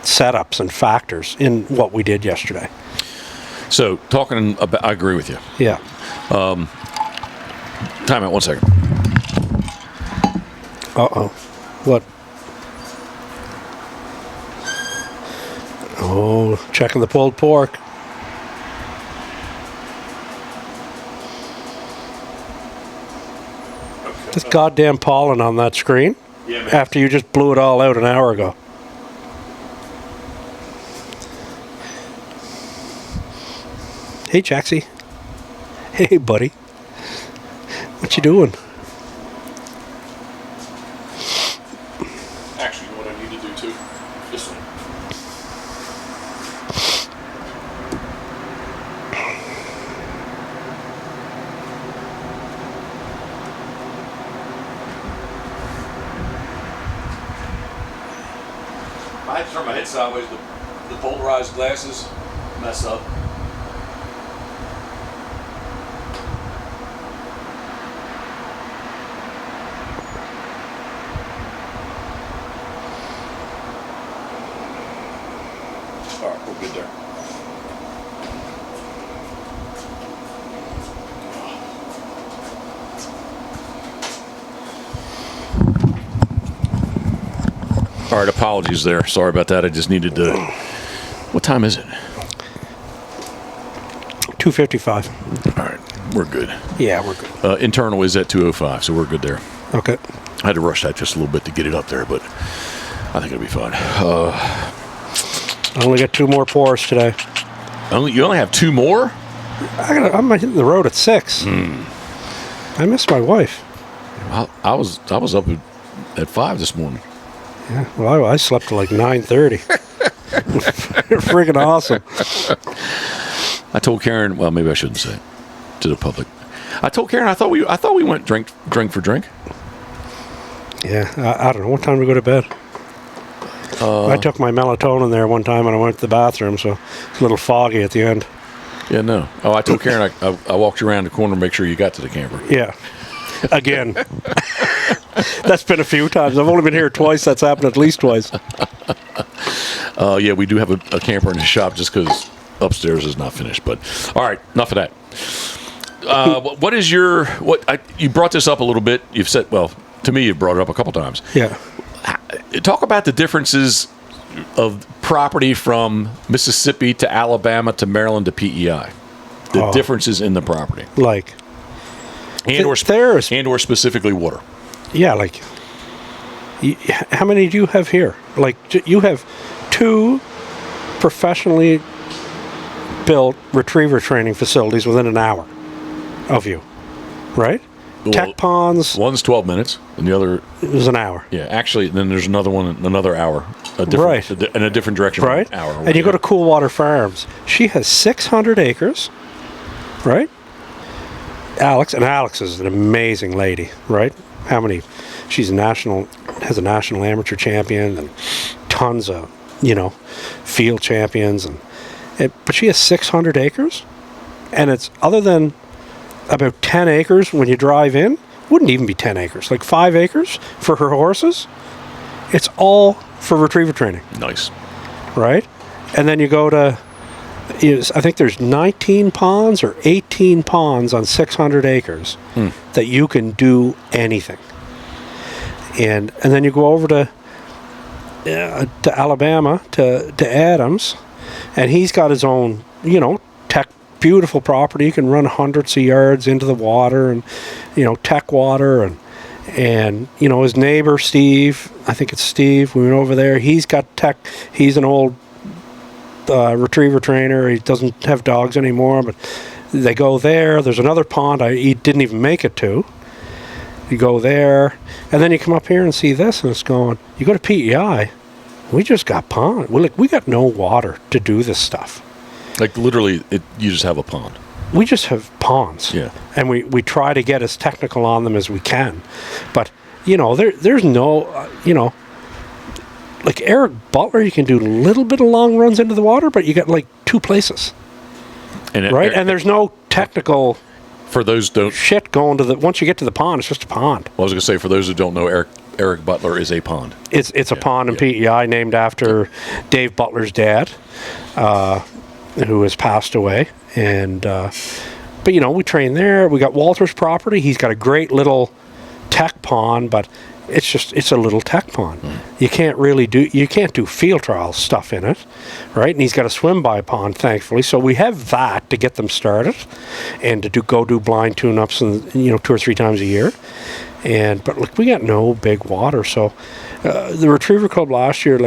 setups and factors in what we did yesterday. So, talking about, I agree with you. Yeah. Time out 1 second. Uh-oh. What? Oh, checking the pulled pork. This goddamn pollen on that screen. Yeah, man. After you just blew it all out an hour ago. Hey, Jaxie. Hey, buddy. What you doing? Actually, you know what I need to do too? This one. I had to turn my head sideways. The polarized glasses mess up. All right, we're good there. All right, apologies there. Sorry about that. I just needed to. What time is it? 2:55. All right, we're good. Yeah, we're good. Internal is at 2:05, so we're good there. Okay. I had to rush that just a little bit to get it up there, but I think it'll be fine. I only got 2 more pours today. You only have 2 more? I'm hitting the road at 6. I miss my wife. I was up at 5 this morning. Yeah, well, I slept till like 9:30. Freaking awesome. I told Karen. Well, maybe I shouldn't say it to the public. I told Karen I thought we went drink for drink. Yeah, I don't know. What time did we go to bed? I took my melatonin there one time and I went to the bathroom, so it's a little foggy at the end. Yeah, no. Oh, I told Karen I walked you around the corner to make sure you got to the camper. Yeah. Again. That's been a few times. I've only been here twice. That's happened at least twice. Yeah, we do have a camper in the shop just because upstairs is not finished. But all right, enough of that. What is your you brought this up a little bit. You've said, well, to me, you've brought it up a couple times. Yeah. Talk about the differences of property from Mississippi to Alabama to Maryland to PEI. The differences in the property, like, and or specifically water. Yeah, like, how many do you have here? Like, you have 2 professionally built retriever training facilities within an hour of you, right? Well, Tech ponds. One's 12 minutes, and the other is an hour. Yeah, actually, then there's another one, another hour, right, in a different direction, right? An hour. And you go to Cool Water Farms. She has 600 acres, right? Alex is an amazing lady, right? How many? She's has a national amateur champion and tons of, field champions, but she has 600 acres, and it's other than about 10 acres when you drive in, wouldn't even be 10 acres, like 5 acres for her horses. It's all for retriever training. Nice. Right? And then you go to, I think there's 19 ponds or 18 ponds on 600 acres that you can do anything. And then you go over to Alabama, to Adams, and he's got his own, beautiful property. You can run hundreds of yards into the water, and tech water, and his neighbor Steve, I think it's Steve, we went over there, he's got tech. He's an old retriever trainer. He doesn't have dogs anymore, but they go there. There's another pond he didn't even make it to. You go there, and then you come up here and see this, and it's going, you go to PEI, we just got pond. We got no water to do this stuff. Like, literally, you just have a pond. We just have ponds. Yeah. And we try to get as technical on them as we can. But, there's no, like Eric Butler, you can do a little bit of long runs into the water, but you got like 2 places. Right? And there's no technical for those don't shit going to once you get to the pond, it's just a pond. Well, I was going to say, for those who don't know, Eric Butler is a pond. It's a pond in PEI named after Dave Butler's dad, who has passed away. And but we train there. We got Walter's property. He's got a great little tech pond, but it's a little tech pond. You can't do field trial stuff in it, right? And he's got a swim by pond, thankfully. So we have that to get them started, and to do blind tune-ups, and 2 or 3 times a year. But look, we got no big water. So the Retriever Club last year,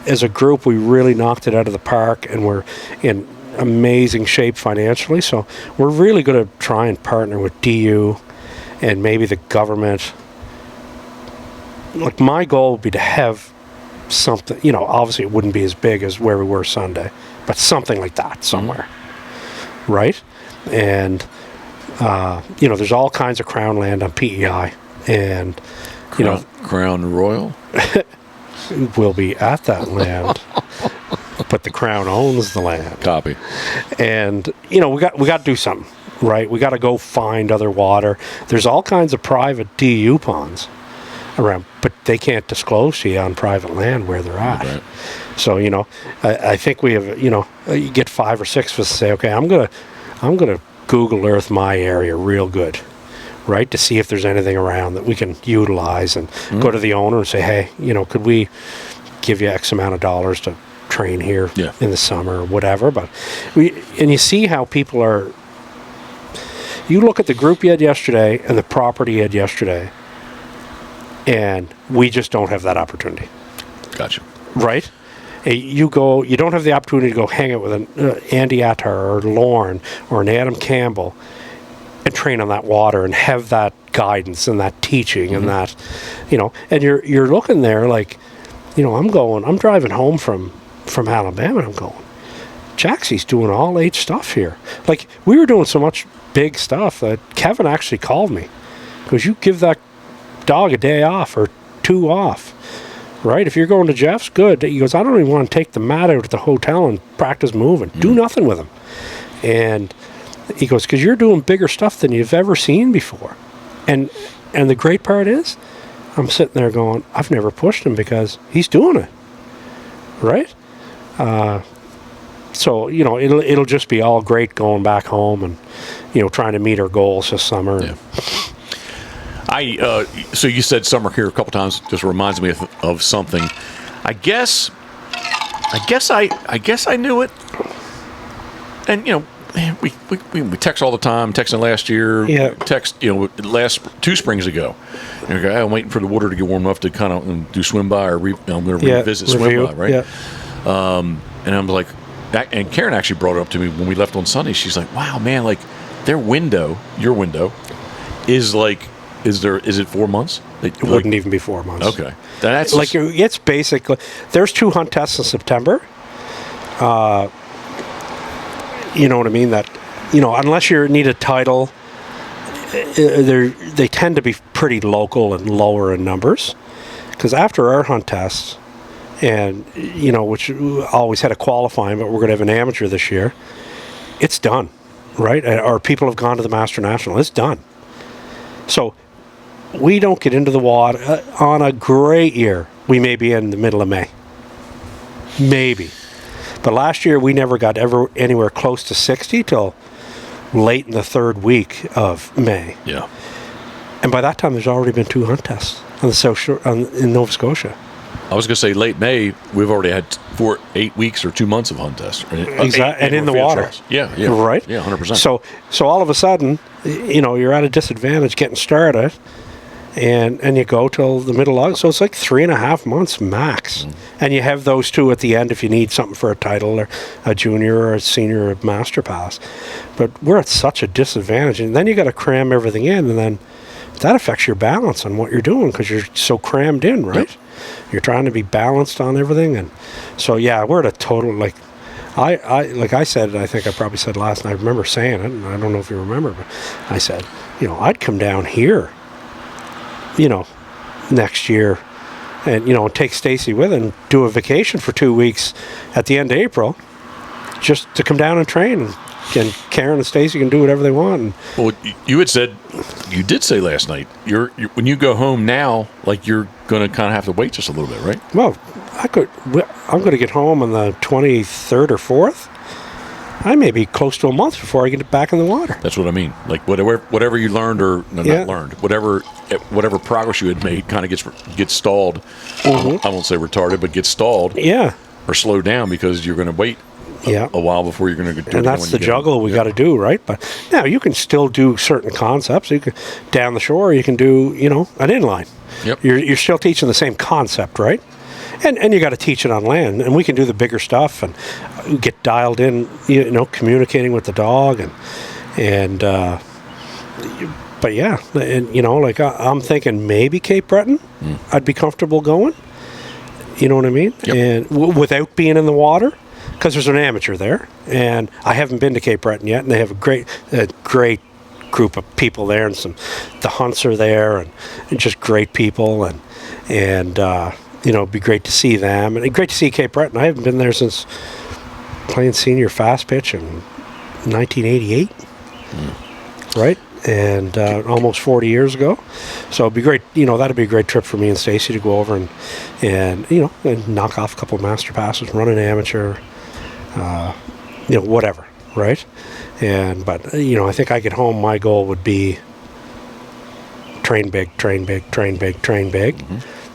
as a group, we really knocked it out of the park, and we're in amazing shape financially. So we're really going to try and partner with DU and maybe the government. Like, my goal would be to have something, obviously it wouldn't be as big as where we were Sunday, but something like that somewhere, right? And there's all kinds of crown land on PEI, and Crown Royal will be at that land, but the crown owns the land. Copy. And we got to do something, right? We got to go find other water. There's all kinds of private DU ponds around, but they can't disclose to you on private land where they're at. Right. So I think we have you get 5 or 6 of us say, okay, I'm gonna Google Earth my area real good, right, to see if there's anything around that we can utilize, and go to the owner and say, hey, could we give you X amount of dollars to train here in the summer or whatever. But you see how people are. You look at the group you had yesterday and the property you had yesterday, and we just don't have that opportunity. Gotcha. Right? You don't have the opportunity to go hang out with an Andy Attar or Lorne or an Adam Campbell and train on that water and have that guidance and that teaching and that, and you're looking there like, I'm driving home from Alabama, and I'm going, Jaxie's doing all age stuff here. Like, we were doing so much big stuff that Kevin actually called me, because you give that dog a day off or 2 off, right? If you're going to Jeff's, good. He goes, I don't even want to take the mat out at the hotel and practice moving. Do nothing with him. And he goes, because you're doing bigger stuff than you've ever seen before. And the great part is, I'm sitting there going, I've never pushed him because he's doing it, right? So, you know, it'll just be all great going back home and, you know, trying to meet our goals this summer. Yeah. So you said summer here a couple times. Just reminds me of something. I guess I knew it. And you know, we text all the time. Texting last year. Yeah. Text, you know, last 2 springs ago. And you're like, I'm waiting for the water to get warm enough to kind of do swim by or I'm going to revisit swim by, right? Yeah. And I'm like, and Karen actually brought it up to me when we left on Sunday. She's like, wow, man, like your window is like. Is it 4 months? It wouldn't even be 4 months. Okay, that's like it's basically there's 2 hunt tests in September. You know what I mean? That, you know, unless you need a title, they tend to be pretty local and lower in numbers. Because after our hunt tests, and you know, which always had a qualifying, but we're going to have an amateur this year. It's done, right? Or people have gone to the Master National. It's done. So we don't get into the water on a great year. We may be in the middle of May, maybe. But last year we never got anywhere close to 60 till late in the 3rd week of May. Yeah. And by that time, there's already been 2 hunt tests on the South Shore in Nova Scotia. I was going to say late May, we've already had 8 weeks or 2 months of hunt tests. Right? Exactly, and in the water. Trials. Yeah, right. Yeah, 100%. So all of a sudden, you know, you're at a disadvantage getting started, and you go till the middle of August. So it's like 3.5 months max, and you have those 2 at the end if you need something for a title or a junior or a senior or a master pass. But we're at such a disadvantage, and then you got to cram everything in, and then that affects your balance on what you're doing because you're so crammed in, right? Yep. You're trying to be balanced on everything, and so yeah, we're at a total like I said, I think I probably said last night. I remember saying it, and I don't know if you remember, but I said, you know, I'd come down here, you know, next year, and you know, take Stacy with and do a vacation for 2 weeks at the end of April, just to come down and train. And Karen and Stacy can do whatever they want. And well, you did say last night, when you go home now, like you're going to kind of have to wait just a little bit, right? Well, I'm going to get home on the 23rd or 4th. I may be close to a month before I get back in the water. That's what I mean. Like whatever you learned not learned, whatever progress you had made kind of gets stalled. I won't say retarded, but gets stalled. Yeah. Or slowed down because you're going to wait. A while before you're going to do it. And that's the juggle we got to do, right? But now you can still do certain concepts. You can down the shore, you can do, you know, an inline. Yep. You're still teaching the same concept, right? And you got to teach it on land, and we can do the bigger stuff and get dialed in, you know, communicating with the dog and but yeah, and you know, like I'm thinking maybe Cape Breton, I'd be comfortable going. You know what I mean? Yep. And without being in the water. Because there's an amateur there, and I haven't been to Cape Breton yet, and they have a great group of people there, and the hunts are there, and just great people, and you know, it'd be great to see them, and great to see Cape Breton. I haven't been there since playing senior fast pitch in 1988, right? And almost 40 years ago. So it'd be great, you know, that'd be a great trip for me and Stacy to go over and you know, and knock off a couple of master passes, run an amateur, you know, whatever, right? But you know, I think I get home, my goal would be train big.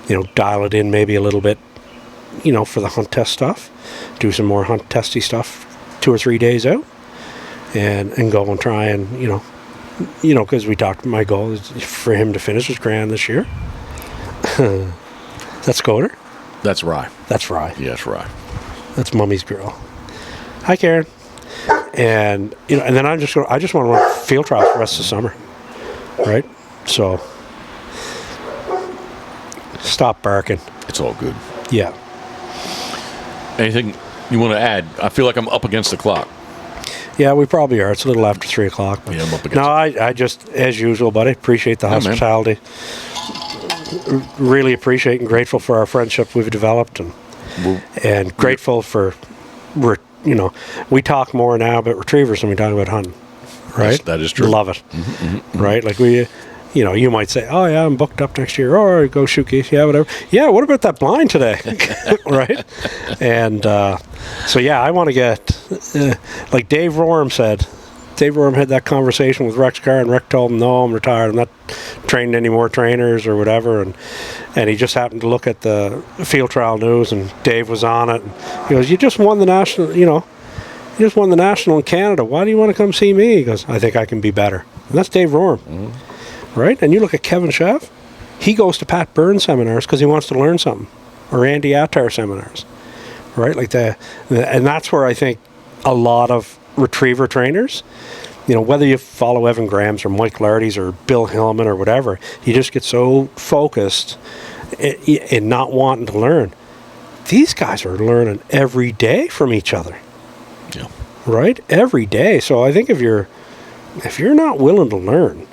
You know, dial it in maybe a little bit, you know, for the hunt test stuff, do some more hunt testy stuff 2 or 3 days out, and go and try and, you know, because we talked, my goal is for him to finish his grand this year. That's Scoter. That's Rye. That's Rye. Yeah, that's Rye. That's Mummy's girl. Hi, Karen. And you know, and then I just want to run field trials for the rest of the summer, right? So stop barking. It's all good. Yeah. Anything you want to add? I feel like I'm up against the clock. Yeah, we probably are. It's a little after 3 o'clock. Yeah, I'm up against. No, I just, as usual, buddy, appreciate the hospitality. Really appreciate and grateful for our friendship we've developed, and grateful for, you know, we talk more now about retrievers than we talk about hunting, right? That is true. Love it, right? Like we, you might say, oh yeah, I'm booked up next year, or go shoot geese, yeah, whatever. Yeah, what about that blind today? Right? And so yeah, I want to get, like Dave Rorm said. Dave Rorm had that conversation with Rex Carr, and Rex told him, no, I'm retired. I'm not training any more trainers or whatever. And he just happened to look at the field trial news, and Dave was on it. And he goes, you just won the national, you just won the national in Canada. Why do you want to come see me? He goes, I think I can be better. And that's Dave Rorm, right? And you look at Kevin Sheff, he goes to Pat Burns seminars because he wants to learn something, or Andy Attar seminars, right? Like and that's where I think a lot of retriever trainers, whether you follow Evan Graham's or Mike Lardy's or Bill Hillman or whatever, you just get so focused in not wanting to learn. These guys are learning every day from each other. Yeah. Right? Every day. So I think if you're not willing to learn,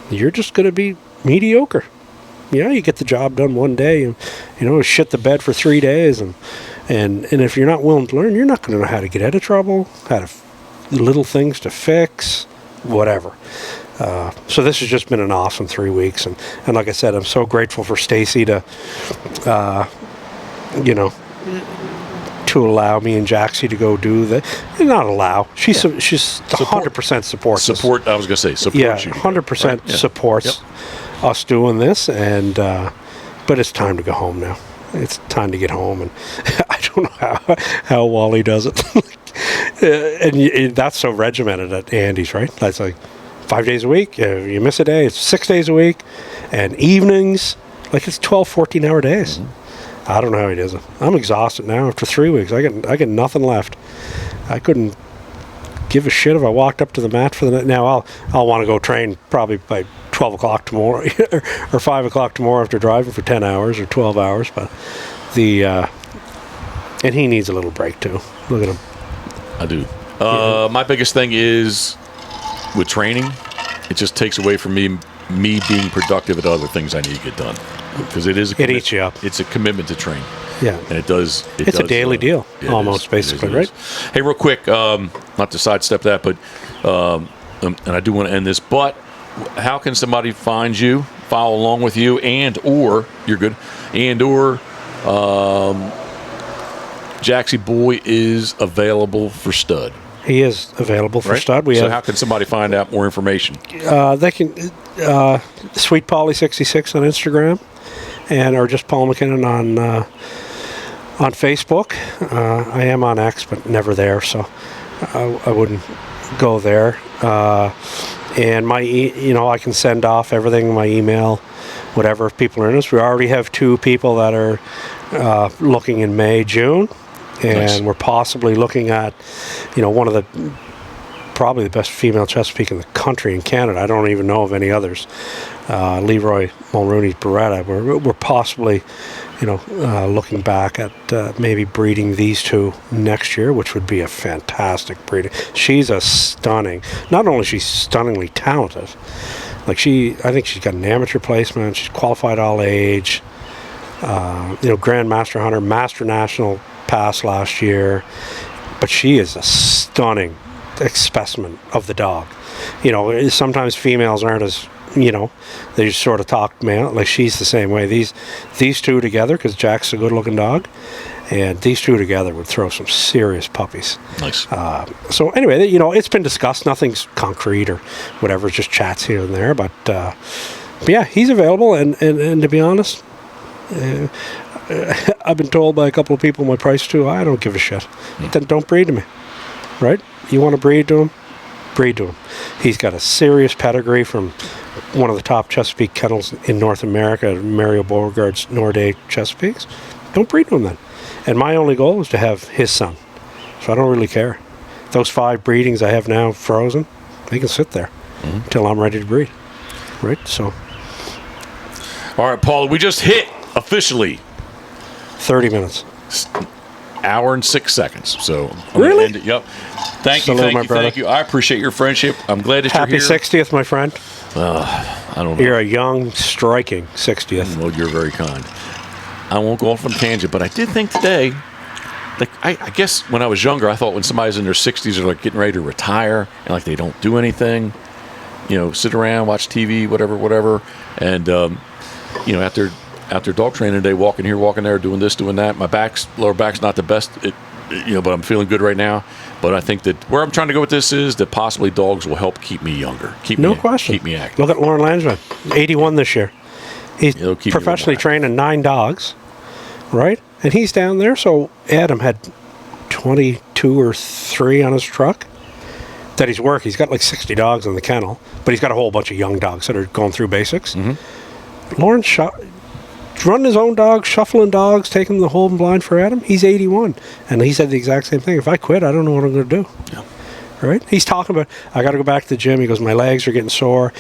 you're just going to be mediocre. You get the job done one day and, shit the bed for 3 days. And if you're not willing to learn, you're not going to know how to get out of trouble, little things to fix, whatever. So this has just been an awesome 3 weeks. And like I said, I'm so grateful for Stacy to allow me and Jaxie to go do not allow. She's 100% supports us. Support, I was going to say, support you. 100% right? supports us doing this. And but it's time to go home now. It's time to get home. And I don't know how Wally does it. And that's so regimented at Andy's, right? That's like 5 days a week. You miss a day, it's 6 days a week. And evenings, like it's 12, 14-hour days. I don't know how he does it. I'm exhausted now after 3 weeks. I get nothing left. I couldn't give a shit if I walked up to the mat for the night. Now I'll want to go train probably by 12 o'clock tomorrow or 5 o'clock tomorrow after driving for 10 hours or 12 hours. But and he needs a little break too. Look at him. I do. My biggest thing is with training, it just takes away from me being productive at other things I need to get done. Because it eats you up. It's a commitment to train. Yeah. And it does. It's a daily deal, almost, basically, right? Hey, real quick, not to sidestep that, but, and I do want to end this, but how can somebody find you, follow along with you, or Jaxie Boy is available for stud? He is available for stud. How can somebody find out more information? They can Sweet Paulie 66 on Instagram, or just Paulie MacKinnon on Facebook. I am on X, but never there, so I wouldn't go there. And my, I can send off everything, my email, whatever, if people are interested. We already have 2 people that are looking in May, June. And we're possibly looking at, one of probably the best female Chesapeake in the country in Canada. I don't even know of any others. Leroy Mulrooney's Beretta. We're possibly, looking back at maybe breeding these 2 next year, which would be a fantastic breeding. She's not only she's stunningly talented, I think she's got an amateur placement. She's qualified all age. Grand Master Hunter, Master National pass last year, but she is a stunning specimen of the dog. Sometimes females aren't as, they just sort of talk male. Like she's the same way. These 2 together, because Jack's a good-looking dog, and these 2 together would throw some serious puppies. Nice. So anyway, it's been discussed. Nothing's concrete or whatever. It's just chats here and there. But yeah, he's available. And to be honest, I've been told by a couple of people my price too. I don't give a shit. Then don't breed to me, right? You want to breed to him? Breed to him. He's got a serious pedigree from one of the top Chesapeake kennels in North America, Mario Beauregard's Norday Chesapeakes. Don't breed to him then. And my only goal is to have his son. So I don't really care. Those 5 breedings I have now frozen, they can sit there until I'm ready to breed, right? So. All right, Paul, we just hit officially 30 minutes. Hour and 6 seconds. So really? End it. Yep. Thank you. I appreciate your friendship. I'm glad that you're here. Happy 60th, my friend. I don't know. You're a young, striking 60th. Well, you're very kind. I won't go off on a tangent, but I did think today, I guess when I was younger, I thought when somebody's in their 60s or getting ready to retire and they don't do anything, sit around, watch TV, whatever. And, after dog training today, walking here, walking there, doing this, doing that, my lower back's not the best, but I'm feeling good right now. But I think that where I'm trying to go with this is that possibly dogs will help keep me younger. No question. Keep me active. Look at Lauren Landsman, 81 this year. He's professionally training 9 dogs, right? And he's down there. So Adam had 22 or 3 on his truck that he's working. He's got like 60 dogs in the kennel, but he's got a whole bunch of young dogs that are going through basics. Lauren's running his own dogs, shuffling dogs, taking the whole blind for Adam. He's 81. And he said the exact same thing. If I quit, I don't know what I'm going to do. Yeah. Right? He's talking about, I got to go back to the gym. He goes, my legs are getting sore.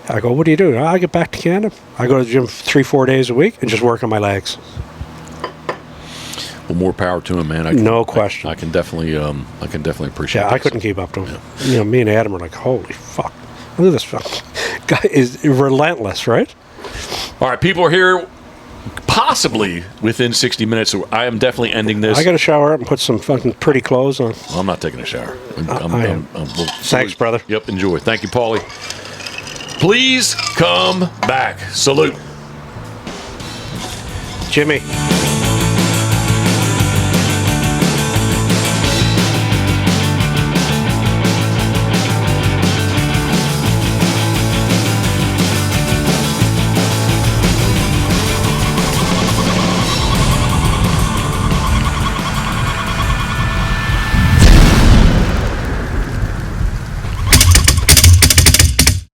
I go, what do you do? I get back to Canada. I go to the gym 3-4 days a week and just work on my legs. Well, more power to him, man. No question. I can definitely appreciate. Yeah, I couldn't keep up to him. Yeah. Me and Adam were like, holy fuck! Look at this fucking guy is relentless, right? All right, people are here, possibly within 60 minutes. So I am definitely ending this. I got to shower up and put some fucking pretty clothes on. I'm not taking a shower. I am. Thanks, brother. Yep, enjoy. Thank you, Paulie. Please come back. Salute. Jimmy.